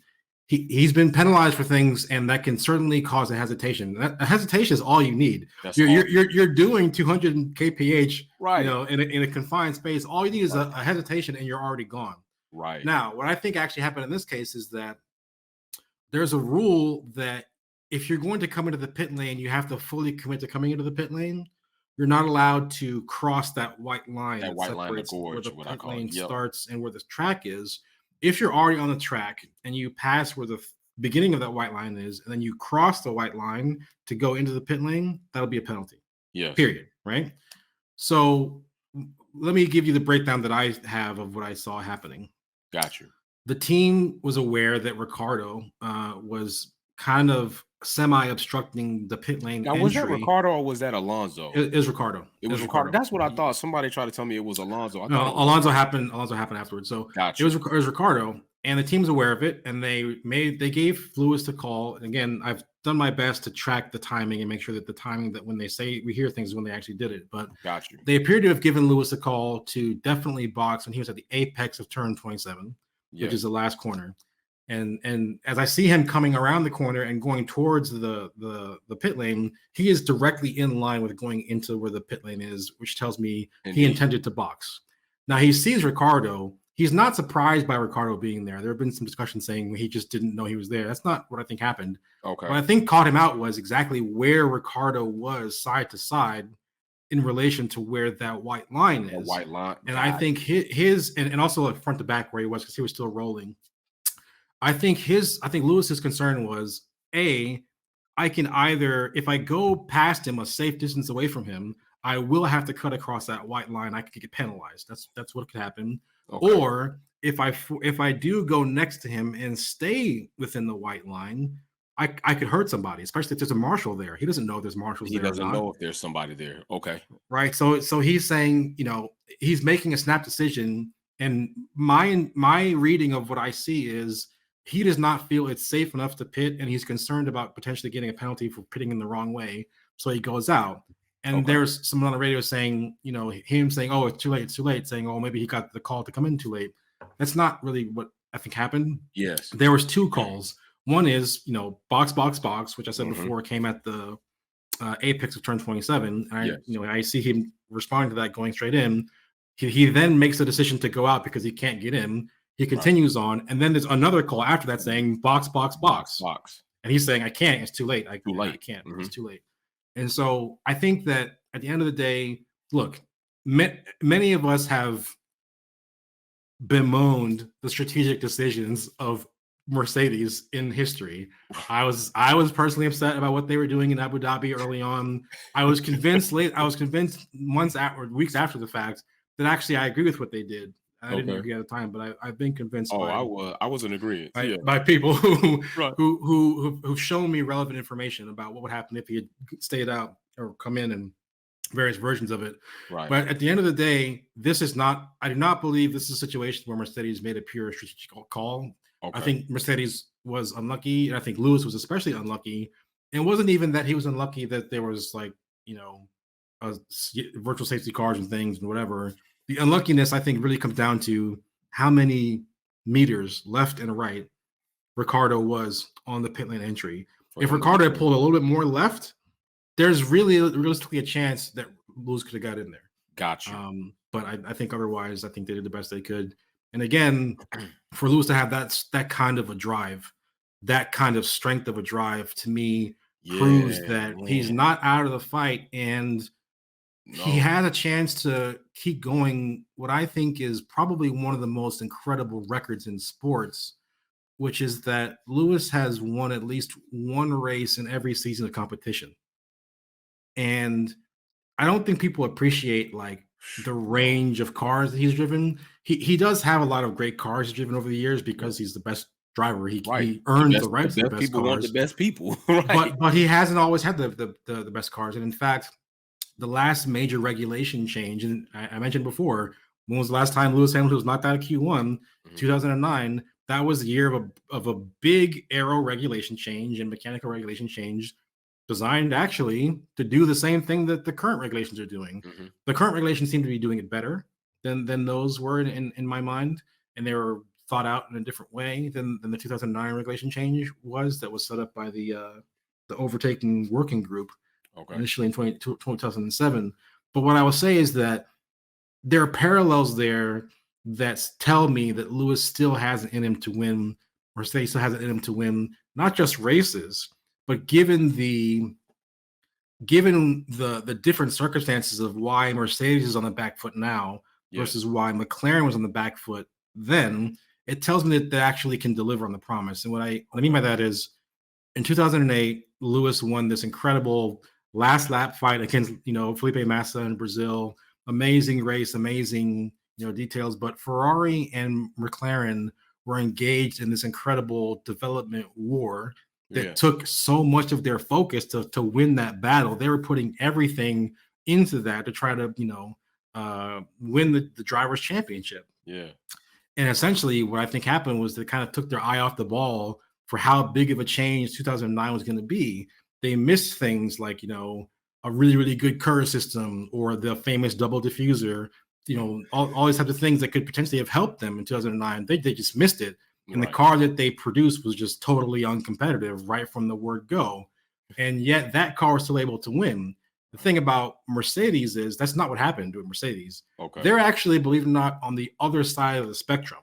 He's been penalized for things, and that can certainly cause a hesitation. A hesitation is all you need. You're doing 200 kph, right? In a confined space. All you need is a hesitation, and you're already gone. Right. Now, what I think actually happened in this case is that there's a rule that if you're going to come into the pit lane, you have to fully commit to coming into the pit lane. You're not allowed to cross that white line that separates where the pit lane starts and where the track is. If you're already on the track and you pass where the beginning of that white line is, and then you cross the white line to go into the pit lane, that'll be a penalty. Yeah. Period. Right. So let me give you the breakdown that I have of what I saw happening. Got you. The team was aware that Ricciardo was kind of semi-obstructing the pit lane. Now, was that Ricciardo or was that Alonso? It was Ricciardo. It was Ricciardo. That's what I thought. Somebody tried to tell me it was Alonso. Alonso happened afterwards. So gotcha. It was Ricciardo, and the team's aware of it, and they gave Lewis the call. And again, I've done my best to track the timing and make sure that the timing that when they say we hear things when they actually did it. But gotcha. They appear to have given Lewis a call to definitely box when he was at the apex of turn 27, which is the last corner. And as I see him coming around the corner and going towards the pit lane, he is directly in line with going into where the pit lane is, which tells me he intended to box. Now he sees Ricciardo. He's not surprised by Ricciardo being there. There have been some discussion saying he just didn't know he was there. That's not what I think happened. Okay. What I think caught him out was exactly where Ricciardo was side to side in relation to where that white line is. The white line. And I think his and also like front to back where he was because he was still rolling. I think Lewis's concern was I can either, if I go past him a safe distance away from him, I will have to cut across that white line. I could get penalized. That's what could happen. Okay. Or if I do go next to him and stay within the white line, I could hurt somebody, especially if there's a marshal there. He doesn't know there's marshals there. He doesn't know if there's somebody there. Okay. Right. So he's saying, he's making a snap decision. And my reading of what I see is he does not feel it's safe enough to pit, and he's concerned about potentially getting a penalty for pitting in the wrong way. So he goes out. And there's someone on the radio saying, him saying, oh, it's too late, saying, oh, maybe he got the call to come in too late. That's not really what I think happened. Yes. There was two calls. One is, box, which I said before came at the apex of turn 27. And I see him responding to that going straight in. He then makes a decision to go out because he can't get in. He continues on, and then there's another call after that saying box. And he's saying, I can't, it's too late. I can't, it's too late. And so I think that at the end of the day, look, many of us have bemoaned the strategic decisions of Mercedes in history. I was personally upset about what they were doing in Abu Dhabi early on. I was convinced months after, weeks after the fact, that actually I agree with what they did. I didn't agree at the time, but I've been convinced. I was in agreement by people who've shown me relevant information about what would happen if he had stayed out or come in and various versions of it. Right. But at the end of the day, I do not believe this is a situation where Mercedes made a pure strategic call. Okay. I think Mercedes was unlucky, and I think Lewis was especially unlucky. And it wasn't even that he was unlucky that there was virtual safety cars and things and whatever. The unluckiness, I think, really comes down to how many meters left and right Ricciardo was on the pit lane entry. If Ricciardo had pulled a little bit more left, there's realistically a chance that Lewis could have got in there. Gotcha. But I think otherwise, I think they did the best they could. And again, for Lewis to have that kind of a drive, that kind of strength of a drive, to me, proves that he's not out of the fight. And he had a chance to keep going what I think is probably one of the most incredible records in sports, which is that Lewis has won at least one race in every season of competition. And I don't think people appreciate like the range of cars that he's driven. He does have a lot of great cars he's driven over the years because he's the best driver. He earned the right to the best people cars. want the best people, right? But he hasn't always had the best cars. And in fact, the last major regulation change, and I mentioned before, when was the last time Lewis Hamilton was knocked out of Q1? 2009. That was the year of a big aero regulation change and mechanical regulation change designed actually to do the same thing that the current regulations are doing. The current regulations seem to be doing it better than those were in my mind, and they were thought out in a different way than the 2009 regulation change was that was set up by the overtaking working group initially in 2007. But what I will say is that there are parallels there that tell me that Lewis still has it in him to win, or say still has it in him to win, not just races, but given the different circumstances of why Mercedes is on the back foot now versus why McLaren was on the back foot then, it tells me that they actually can deliver on the promise. And what I mean by that is, in 2008, Lewis won this incredible last lap fight against Felipe Massa in Brazil. Amazing race, amazing details. But Ferrari and McLaren were engaged in this incredible development war that took so much of their focus to win that battle. They were putting everything into that to try to win the drivers' championship. And essentially, what I think happened was they kind of took their eye off the ball for how big of a change 2009 was going to be. They missed things like a really, really good curve system or the famous double diffuser. All these types of things that could potentially have helped them in 2009. They just missed it. And the car that they produced was just totally uncompetitive right from the word go. And yet that car was still able to win. The thing about Mercedes is that's not what happened with Mercedes. They're actually, believe it or not, on the other side of the spectrum.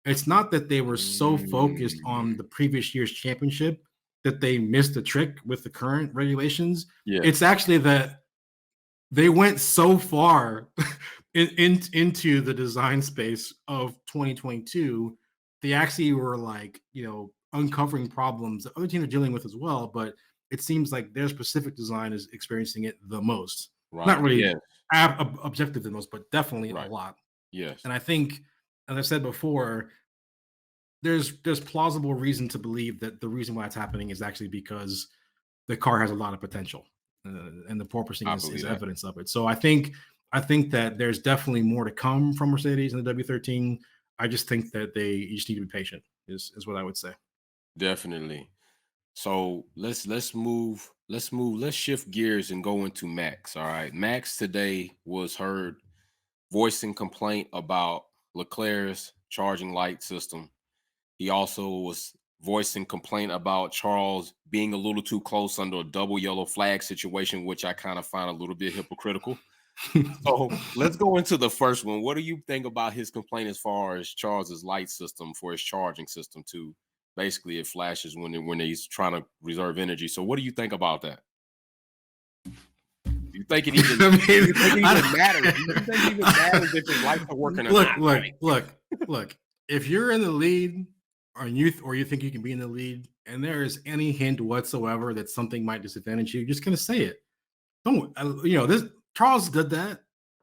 It's not that they were so focused on the previous year's championship that they missed the trick with the current regulations. It's actually that they went so far into the design space of 2022. They actually were like, uncovering problems that other teams are dealing with as well. But it seems like their specific design is experiencing it the most. Not really objective the most, but definitely a lot. And I think, as I said before, there's plausible reason to believe that the reason why it's happening is actually because the car has a lot of potential, and the porpoising is evidence of it. So I think that there's definitely more to come from Mercedes in the W13. I just think that they just need to be patient is what I would say. Definitely. So let's shift gears and go into Max. All right. Max today was heard voicing complaint about Leclerc's charging light system. He also was voicing complaint about Charles being a little too close under a double yellow flag situation, which I kind of find a little bit hypocritical. So let's go into the first one. What do you think about his complaint as far as Charles's light system for his charging system too? Basically, it flashes when he's trying to reserve energy. So what do you think about that? Do you think it even, matters? Do you think it even matters if his lights are working or not? Look. If you're in the lead or you think you can be in the lead and there is any hint whatsoever that something might disadvantage you, you're just going to say it. This Charles did that.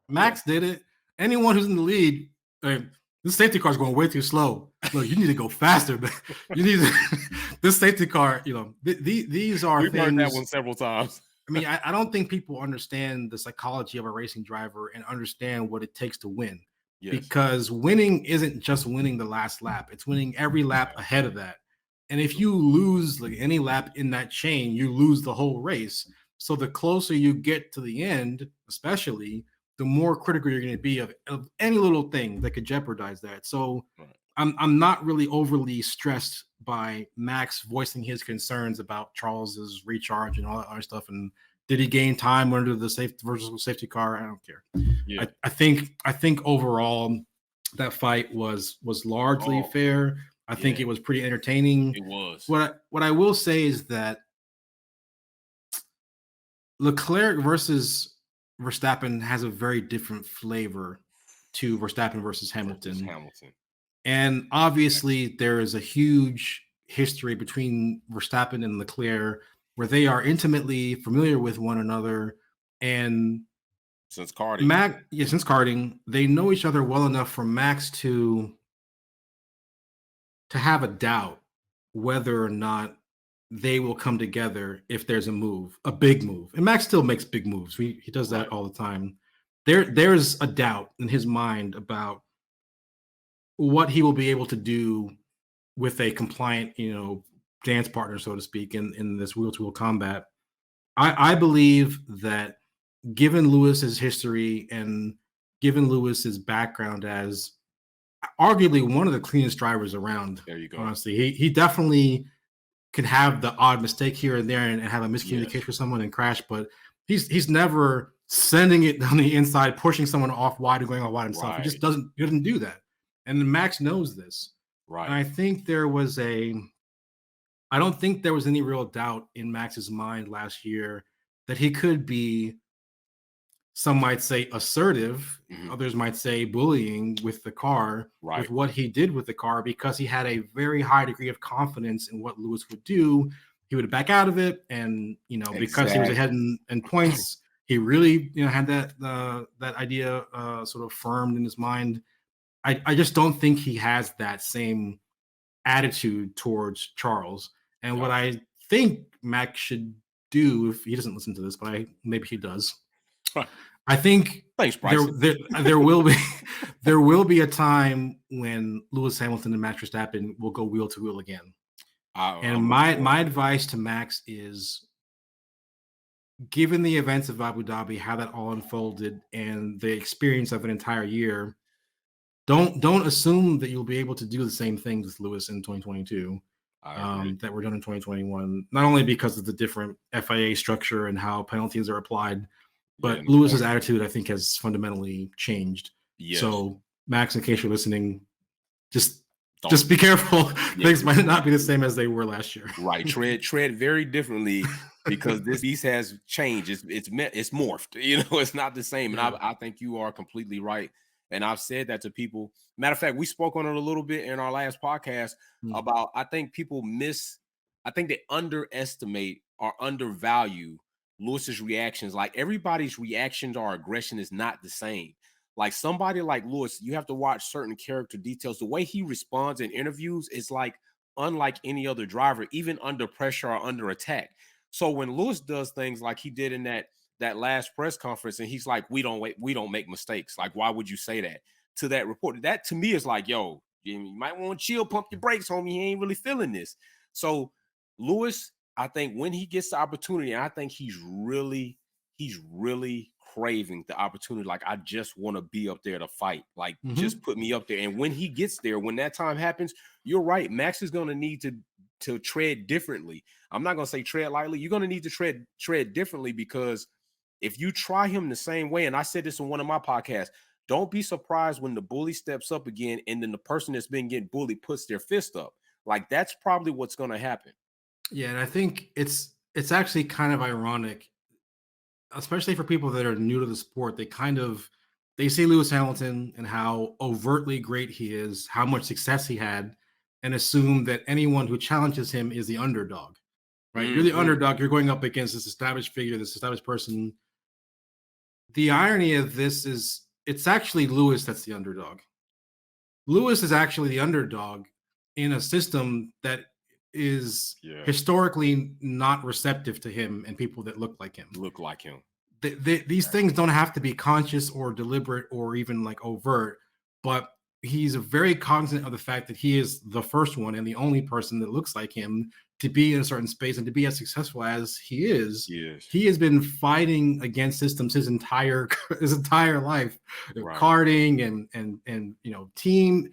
Max did it. Anyone who's in the lead, this safety car is going way too slow. Look, you need to go faster. But you need this safety car. These are We've things. heard that one several times. I mean, I don't think people understand the psychology of a racing driver and understand what it takes to win. Because winning isn't just winning the last lap; it's winning every lap ahead of that. And if you lose like any lap in that chain, you lose the whole race. So the closer you get to the end, especially, the more critical you're going to be of any little thing that could jeopardize that. So I'm not really overly stressed by Max voicing his concerns about Charles's recharge and all that other stuff. And did he gain time under the safety car? I don't care. I think overall that fight was largely fair. I think it was pretty entertaining. It was. What I will say is that Leclerc versus Verstappen has a very different flavor to Verstappen versus Hamilton. And obviously, there is a huge history between Verstappen and Leclerc where they are intimately familiar with one another. And since karting, since karting, they know each other well enough for Max to have a doubt whether or not they will come together if there's a big move. And Max still makes big moves. He does that all the time. There's a doubt in his mind about what he will be able to do with a compliant, dance partner, so to speak, in this wheel-to-wheel combat. I believe that given Lewis's history and given Lewis's background as arguably one of the cleanest drivers around, there you go. Honestly, he definitely can have the odd mistake here and there and have a miscommunication with someone and crash, but he's never sending it down the inside, pushing someone off wide and going off wide himself. He just doesn't do that. And Max knows this. Right. And I think I don't think there was any real doubt in Max's mind last year that he could be, some might say, assertive. Others might say bullying with the car, with what he did with the car, because he had a very high degree of confidence in what Lewis would do. He would back out of it. And, because he was ahead in points, he really, had that idea sort of firmed in his mind. I just don't think he has that same attitude towards Charles. And what I think Max should do, if he doesn't listen to this, but maybe he does. I think there will be a time when Lewis Hamilton and Max Verstappen will go wheel to wheel again. And my advice to Max is, given the events of Abu Dhabi, how that all unfolded, and the experience of an entire year, don't assume that you'll be able to do the same things with Lewis in 2022 that were done in 2021. Not only because of the different FIA structure and how penalties are applied, but Lewis's attitude, I think, has fundamentally changed. So, Max, in case you're listening, just be careful. Things might not be the same as they were last year. Right. Tread very differently, because this beast has changed. It's morphed. It's not the same. And I think you are completely right. And I've said that to people. Matter of fact, we spoke on it a little bit in our last podcast about, I think people they underestimate or undervalue Lewis's reactions. Like, everybody's reactions or aggression is not the same. Like, somebody like Lewis, you have to watch certain character details. The way he responds in interviews is like unlike any other driver, even under pressure or under attack. So when Lewis does things like he did in that last press conference, and he's like, we don't make mistakes. Like, why would you say that to that reporter? That to me is like, yo, you might want to chill, pump your brakes, homie. He ain't really feeling this. So Lewis, I think when he gets the opportunity, and I think he's really craving the opportunity. Like, I just want to be up there to fight. Like, just put me up there. And when he gets there, when that time happens, you're right. Max is going to need to tread differently. I'm not going to say tread lightly. You're going to need to tread differently, because if you try him the same way, and I said this in one of my podcasts, don't be surprised when the bully steps up again, and then the person that's been getting bullied puts their fist up. Like, that's probably what's going to happen. Yeah, and I think it's actually kind of ironic, especially for people that are new to the sport. They see Lewis Hamilton and how overtly great he is, how much success he had, and assume that anyone who challenges him is the underdog, right? You're the underdog. You're going up against this established figure, this established person. The irony of this is, it's actually Lewis that's the underdog. Lewis is actually the underdog in a system that is historically not receptive to him and people that look like him. These things don't have to be conscious or deliberate or even like overt, but he's very cognizant of the fact that he is the first one and the only person that looks like him to be in a certain space and to be as successful as he is. He has been fighting against systems his entire life, karting and team,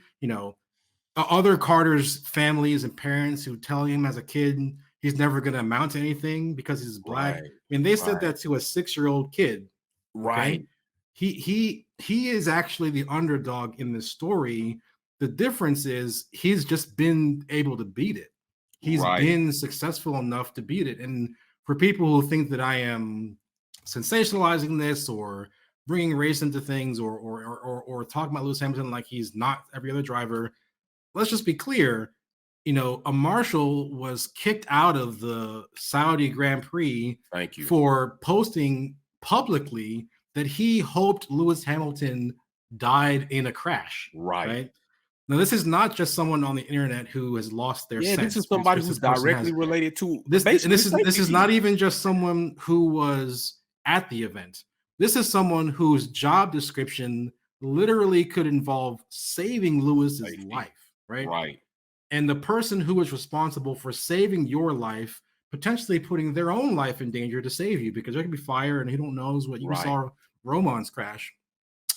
other karters' families and parents who tell him as a kid he's never going to amount to anything because he's black. I mean, they said that to a 6-year-old kid. Right. Okay? He is actually the underdog in this story. The difference is he's just been able to beat it. He's been successful enough to beat it. And for people who think that I am sensationalizing this or bringing race into things or talking about Lewis Hamilton like he's not every other driver. Let's just be clear. A marshal was kicked out of the Saudi Grand Prix Thank you. for posting publicly that he hoped Lewis Hamilton died in a crash. Right. Now, this is not just someone on the internet who has lost their sense. This is somebody who's directly related to this. And this is not even just someone who was at the event. This is someone whose job description literally could involve saving Lewis's life. Right. And the person who is responsible for saving your life, potentially putting their own life in danger to save you, because there could be fire and who don't knows what you saw Roman's crash.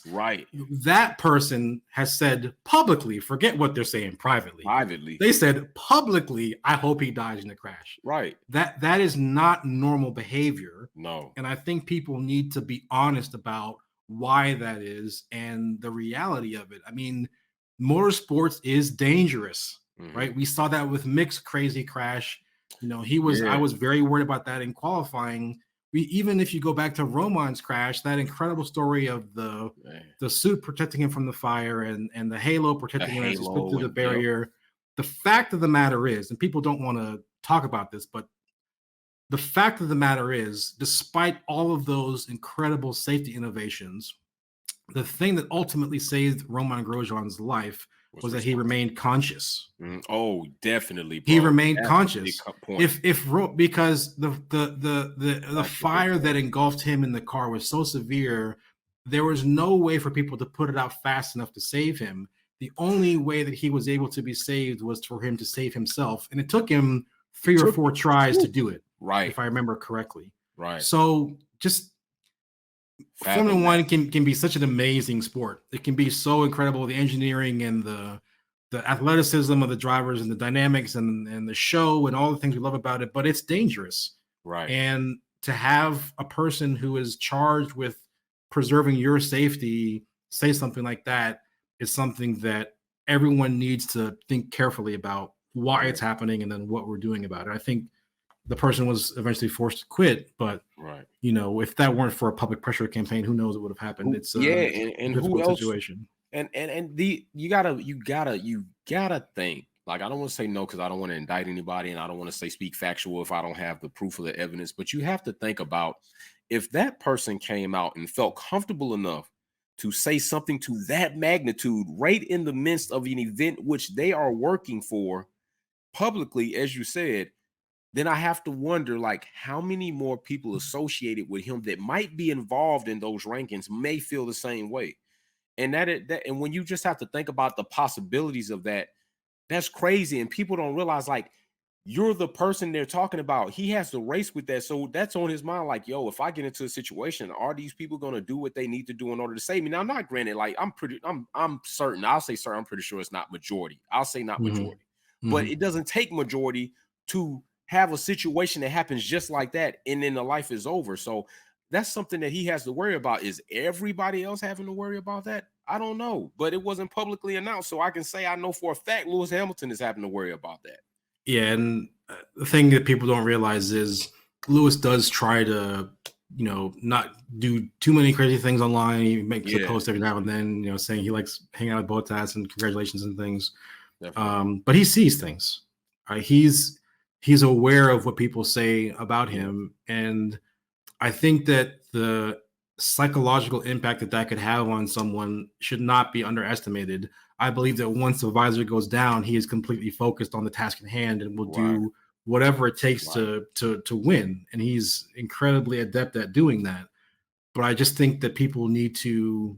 Right. That person has said publicly, forget what they're saying privately. They said publicly, I hope he dies in the crash. Right. That is not normal behavior. No. And I think people need to be honest about why that is and the reality of it. I mean, motorsports is dangerous. Right. We saw that with Mick's crazy crash. I was very worried about that in qualifying. Even if you go back to Roman's crash, that incredible story of the suit protecting him from the fire and the halo protecting him as he slipped through the barrier. The fact of the matter is, and people don't want to talk about this, but the fact of the matter is, despite all of those incredible safety innovations, the thing that ultimately saved Romain Grosjean's life was that he remained conscious. Oh, definitely. Bro. He remained conscious. Because the fire that engulfed him in the car was so severe, there was no way for people to put it out fast enough to save him. The only way that he was able to be saved was for him to save himself, and it took him 3 or 4 tries to do it. Right, if I remember correctly. Right. So just Formula One can be such an amazing sport. It can be so incredible, the engineering and the athleticism of the drivers and the dynamics and the show and all the things we love about it, but it's dangerous. Right. And to have a person who is charged with preserving your safety say something like that is something that everyone needs to think carefully about why it's happening and then what we're doing about it. I think the person was eventually forced to quit, but if that weren't for a public pressure campaign, who knows what would have happened? It's and a who else? Situation. And you gotta think. Like, I don't want to say no because I don't want to indict anybody, and I don't want to say speak factual if I don't have the proof or the evidence. But you have to think about if that person came out and felt comfortable enough to say something to that magnitude right in the midst of an event which they are working for publicly, as you said. Then I have to wonder, like, how many more people associated with him that might be involved in those rankings may feel the same way. And and when you just have to think about the possibilities of that, that's crazy. And people don't realize, like, you're the person they're talking about. He has to race with that. So that's on his mind. Like, yo, if I get into a situation, are these people going to do what they need to do in order to save me? Now, not granted, like, I'm certain. I'll say certain. I'm pretty sure it's not majority. I'll say not majority. But it doesn't take majority to have a situation that happens just like that, and then the life is over. So that's something that he has to worry about. Is everybody else having to worry about that? I don't know, but it wasn't publicly announced, so I can say I know for a fact Lewis Hamilton is having to worry about that. Yeah, and the thing that people don't realize is Lewis does try to, not do too many crazy things online. He makes a post every now and then, saying he likes hanging out with Bottas and congratulations and things. But he sees things. He's aware of what people say about him. And I think that the psychological impact that could have on someone should not be underestimated. I believe that once the visor goes down, he is completely focused on the task at hand and will do whatever it takes to win. And he's incredibly adept at doing that. But I just think that people need to,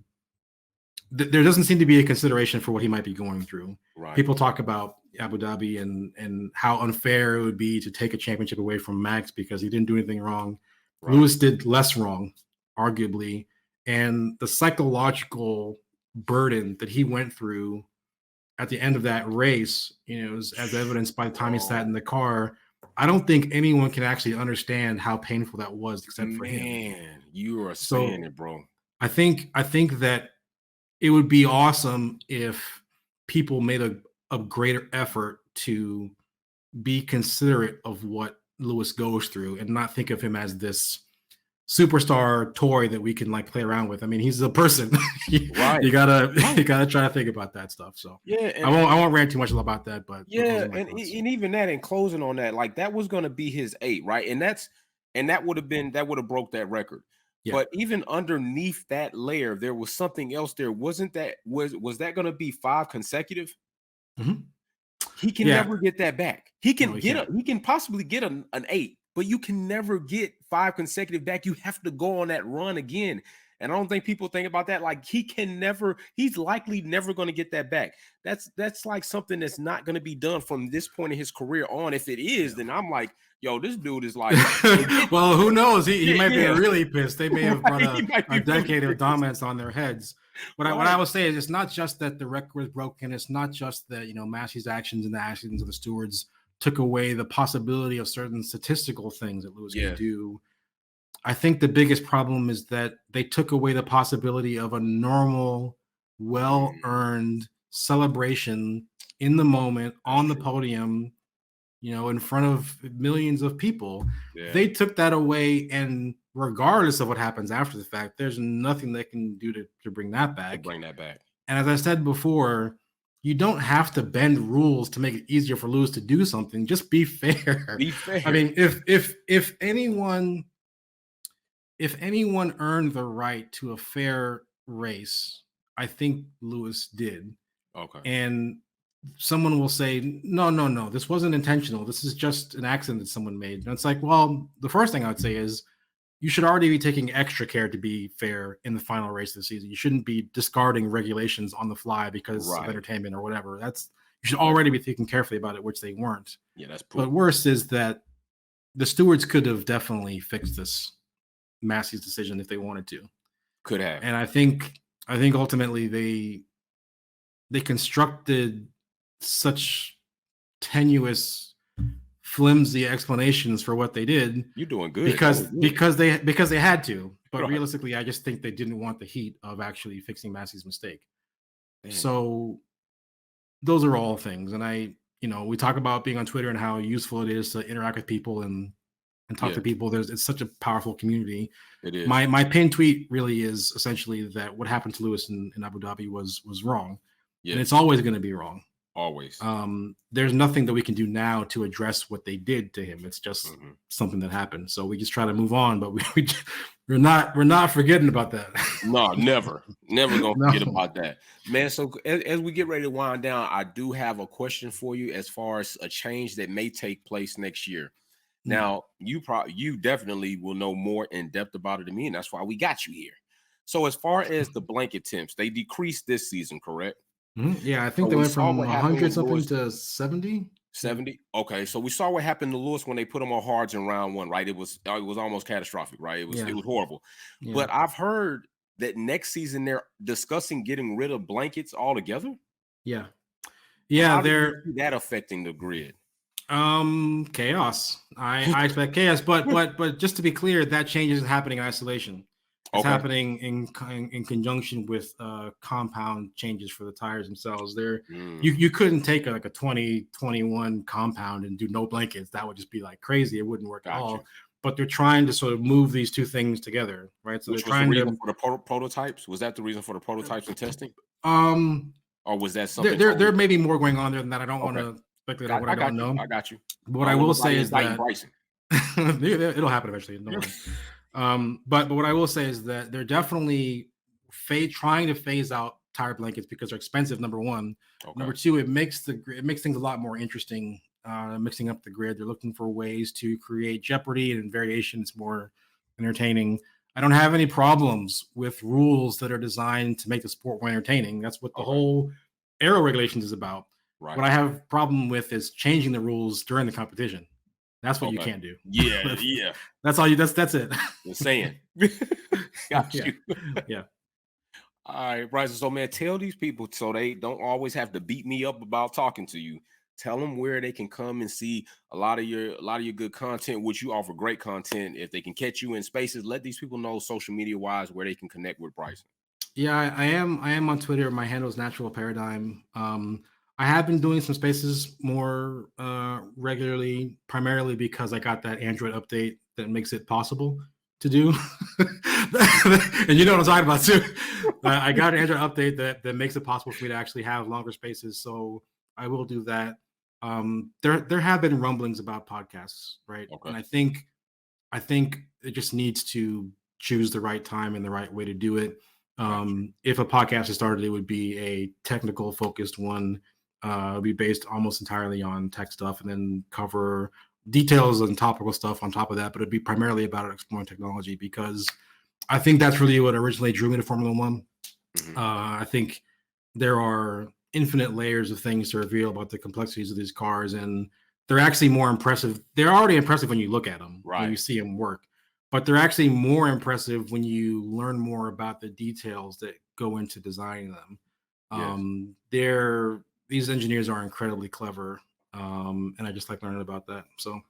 there doesn't seem to be a consideration for what he might be going through. People talk about Abu Dhabi and how unfair it would be to take a championship away from Max because he didn't do anything wrong. Lewis did less wrong, arguably, and the psychological burden that he went through at the end of that race, as evidenced by the time he sat in the car. I don't think anyone can actually understand how painful that was except for him. Man, you are saying it, bro. I think that it would be awesome if people made a greater effort to be considerate of what Lewis goes through and not think of him as this superstar toy that we can like play around with. I mean, he's a person. Right. You gotta try to think about that stuff. So Yeah, I won't rant too much about that, but those yeah, are my and thoughts. even that, in closing on that, like that was going to be his 8, right? And that would have broke that record. Yeah. But even underneath that layer, there was something else there. Wasn't that was that going to be 5 consecutive? Mhm. He can Yeah. never get that back. He can No, he get can't. he can possibly get an 8, but you can never get 5 consecutive back. You have to go on that run again. And I don't think people think about that. Like he's likely never going to get that back. That's like something that's not going to be done from this point in his career on. If it is, then I'm like, yo, this dude is like, well, who knows? He might be yeah. really pissed. They may have brought Right, he might be a really decade of pissed. dominance on their heads. What I Right. would say is it's not just that the record was broken. It's not just that, Massey's actions and the actions of the stewards took away the possibility of certain statistical things that Lewis Yeah. could do. I think the biggest problem is that they took away the possibility of a normal, well-earned celebration in the moment on the podium, in front of millions of people. Yeah. They took that away, and regardless of what happens after the fact, there's nothing they can do to bring that back. And as I said before, you don't have to bend rules to make it easier for Lewis to do something. Just be fair. Be fair. I mean, if anyone earned the right to a fair race, I think Lewis did. Okay. And someone will say, no, this wasn't intentional. This is just an accident that someone made. And it's like, well, the first thing I would say is you should already be taking extra care to be fair in the final race of the season. You shouldn't be discarding regulations on the fly because of entertainment or whatever. You should already be thinking carefully about it, which they weren't. Yeah, that's But worse is that the stewards could have definitely fixed this Massey's decision if they wanted to. Could have. And I think ultimately they constructed such tenuous, flimsy explanations for what they did. You're doing good. Because they had to. But realistically, I just think they didn't want the heat of actually fixing Massey's mistake. Damn. So those are all things. And we talk about being on Twitter and how useful it is to interact with people and talk to people. It's such a powerful community. It is. My pinned tweet really is essentially that what happened to Lewis in Abu Dhabi was wrong. Yeah. And it's always going to be wrong. Always. There's nothing that we can do now to address what they did to him. It's just something that happened. So we just try to move on, but we're not forgetting about that. No, never gonna forget about that, man. So as we get ready to wind down, I do have a question for you as far as a change that may take place next year. Now, you definitely will know more in depth about it than me, and that's why we got you here. So as far as the blanket temps, they decreased this season, correct? Yeah, I think they went from 100 something to 70. 70. Okay, so we saw what happened to Lewis when they put him on hards in round 1, right? It was almost catastrophic, right? It was horrible. Yeah. But I've heard that next season they're discussing getting rid of blankets altogether. Yeah. How do you see that affecting the grid? Chaos. I expect chaos, but just to be clear, that change isn't happening in isolation. It's happening in conjunction with compound changes for the tires themselves. You couldn't take a 2021 compound and do no blankets. That would just be like crazy. It wouldn't work at all. But they're trying to sort of move these two things together, right? So Which they're trying was the reason for the prototypes. Was that the reason for the prototypes and testing? Or was that something? There may be more going on there than that. I don't want to speculate on what I don't know. I got you. But what I will say is that it'll happen eventually. No but what I will say is that they're definitely trying to phase out tire blankets because they're expensive. Number one. Number two, it makes things a lot more interesting. Mixing up the grid, they're looking for ways to create jeopardy and variation. It's more entertaining. I don't have any problems with rules that are designed to make the sport more entertaining. That's what the whole aero regulations is about. Right. What I have a problem with is changing the rules during the competition. That's what you can't do. Yeah. That's all you. That's it. You're saying. Got you. Yeah. All right, Bryson. So, man, tell these people so they don't always have to beat me up about talking to you. Tell them where they can come and see a lot of your good content, which you offer great content. If they can catch you in spaces, let these people know social media wise where they can connect with Bryson. Yeah, I am on Twitter. My handle is Natural Paradigm. I have been doing some spaces more regularly, primarily because I got that Android update that makes it possible to do. And you know what I'm talking about too. I got an Android update that makes it possible for me to actually have longer spaces. So I will do that. There have been rumblings about podcasts, right? Okay. And I think it just needs to choose the right time and the right way to do it. If a podcast is started, it would be a technical focused one. It would be based almost entirely on tech stuff and then cover details and topical stuff on top of that. But it'd be primarily about exploring technology, because I think that's really what originally drew me to Formula One. I think there are infinite layers of things to reveal about the complexities of these cars, and they're actually more impressive. They're already impressive when you look at them, when you see them work, but they're actually more impressive when you learn more about the details that go into designing them. These engineers are incredibly clever, and I just like learning about that. So,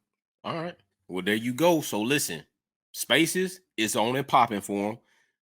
all right, well, there you go. So listen, Spaces is on and popping for him.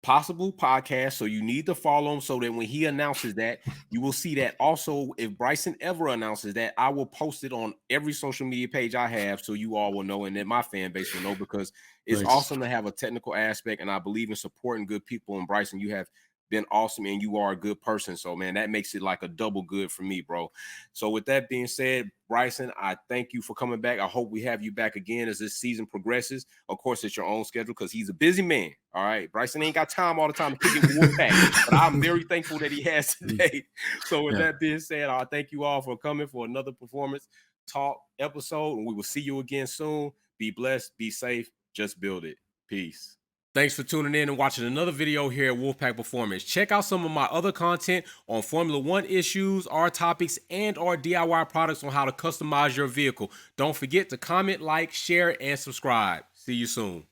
Possible podcast, so you need to follow him so that when he announces that, you will see that. Also, if Bryson ever announces that, I will post it on every social media page I have, so you all will know, and then my fan base will know, because it's awesome to have a technical aspect, and I believe in supporting good people. And Bryson, you have been awesome, and you are a good person, so man, that makes it like a double good for me, bro. So with that being said, Bryson, I thank you for coming back. I hope we have you back again as this season progresses. Of course, it's your own schedule, because he's a busy man. All right, Bryson ain't got time all the time to kick it with Wolfpack, but I'm very thankful that he has today. So with that being said, I thank you all for coming for another Performance Talk episode, and we will see you again soon. Be blessed, be safe, just build it. Peace. Thanks for tuning in and watching another video here at Wolfpack Performance. Check out some of my other content on Formula One issues, our topics, and our DIY products on how to customize your vehicle. Don't forget to comment, like, share, and subscribe. See you soon.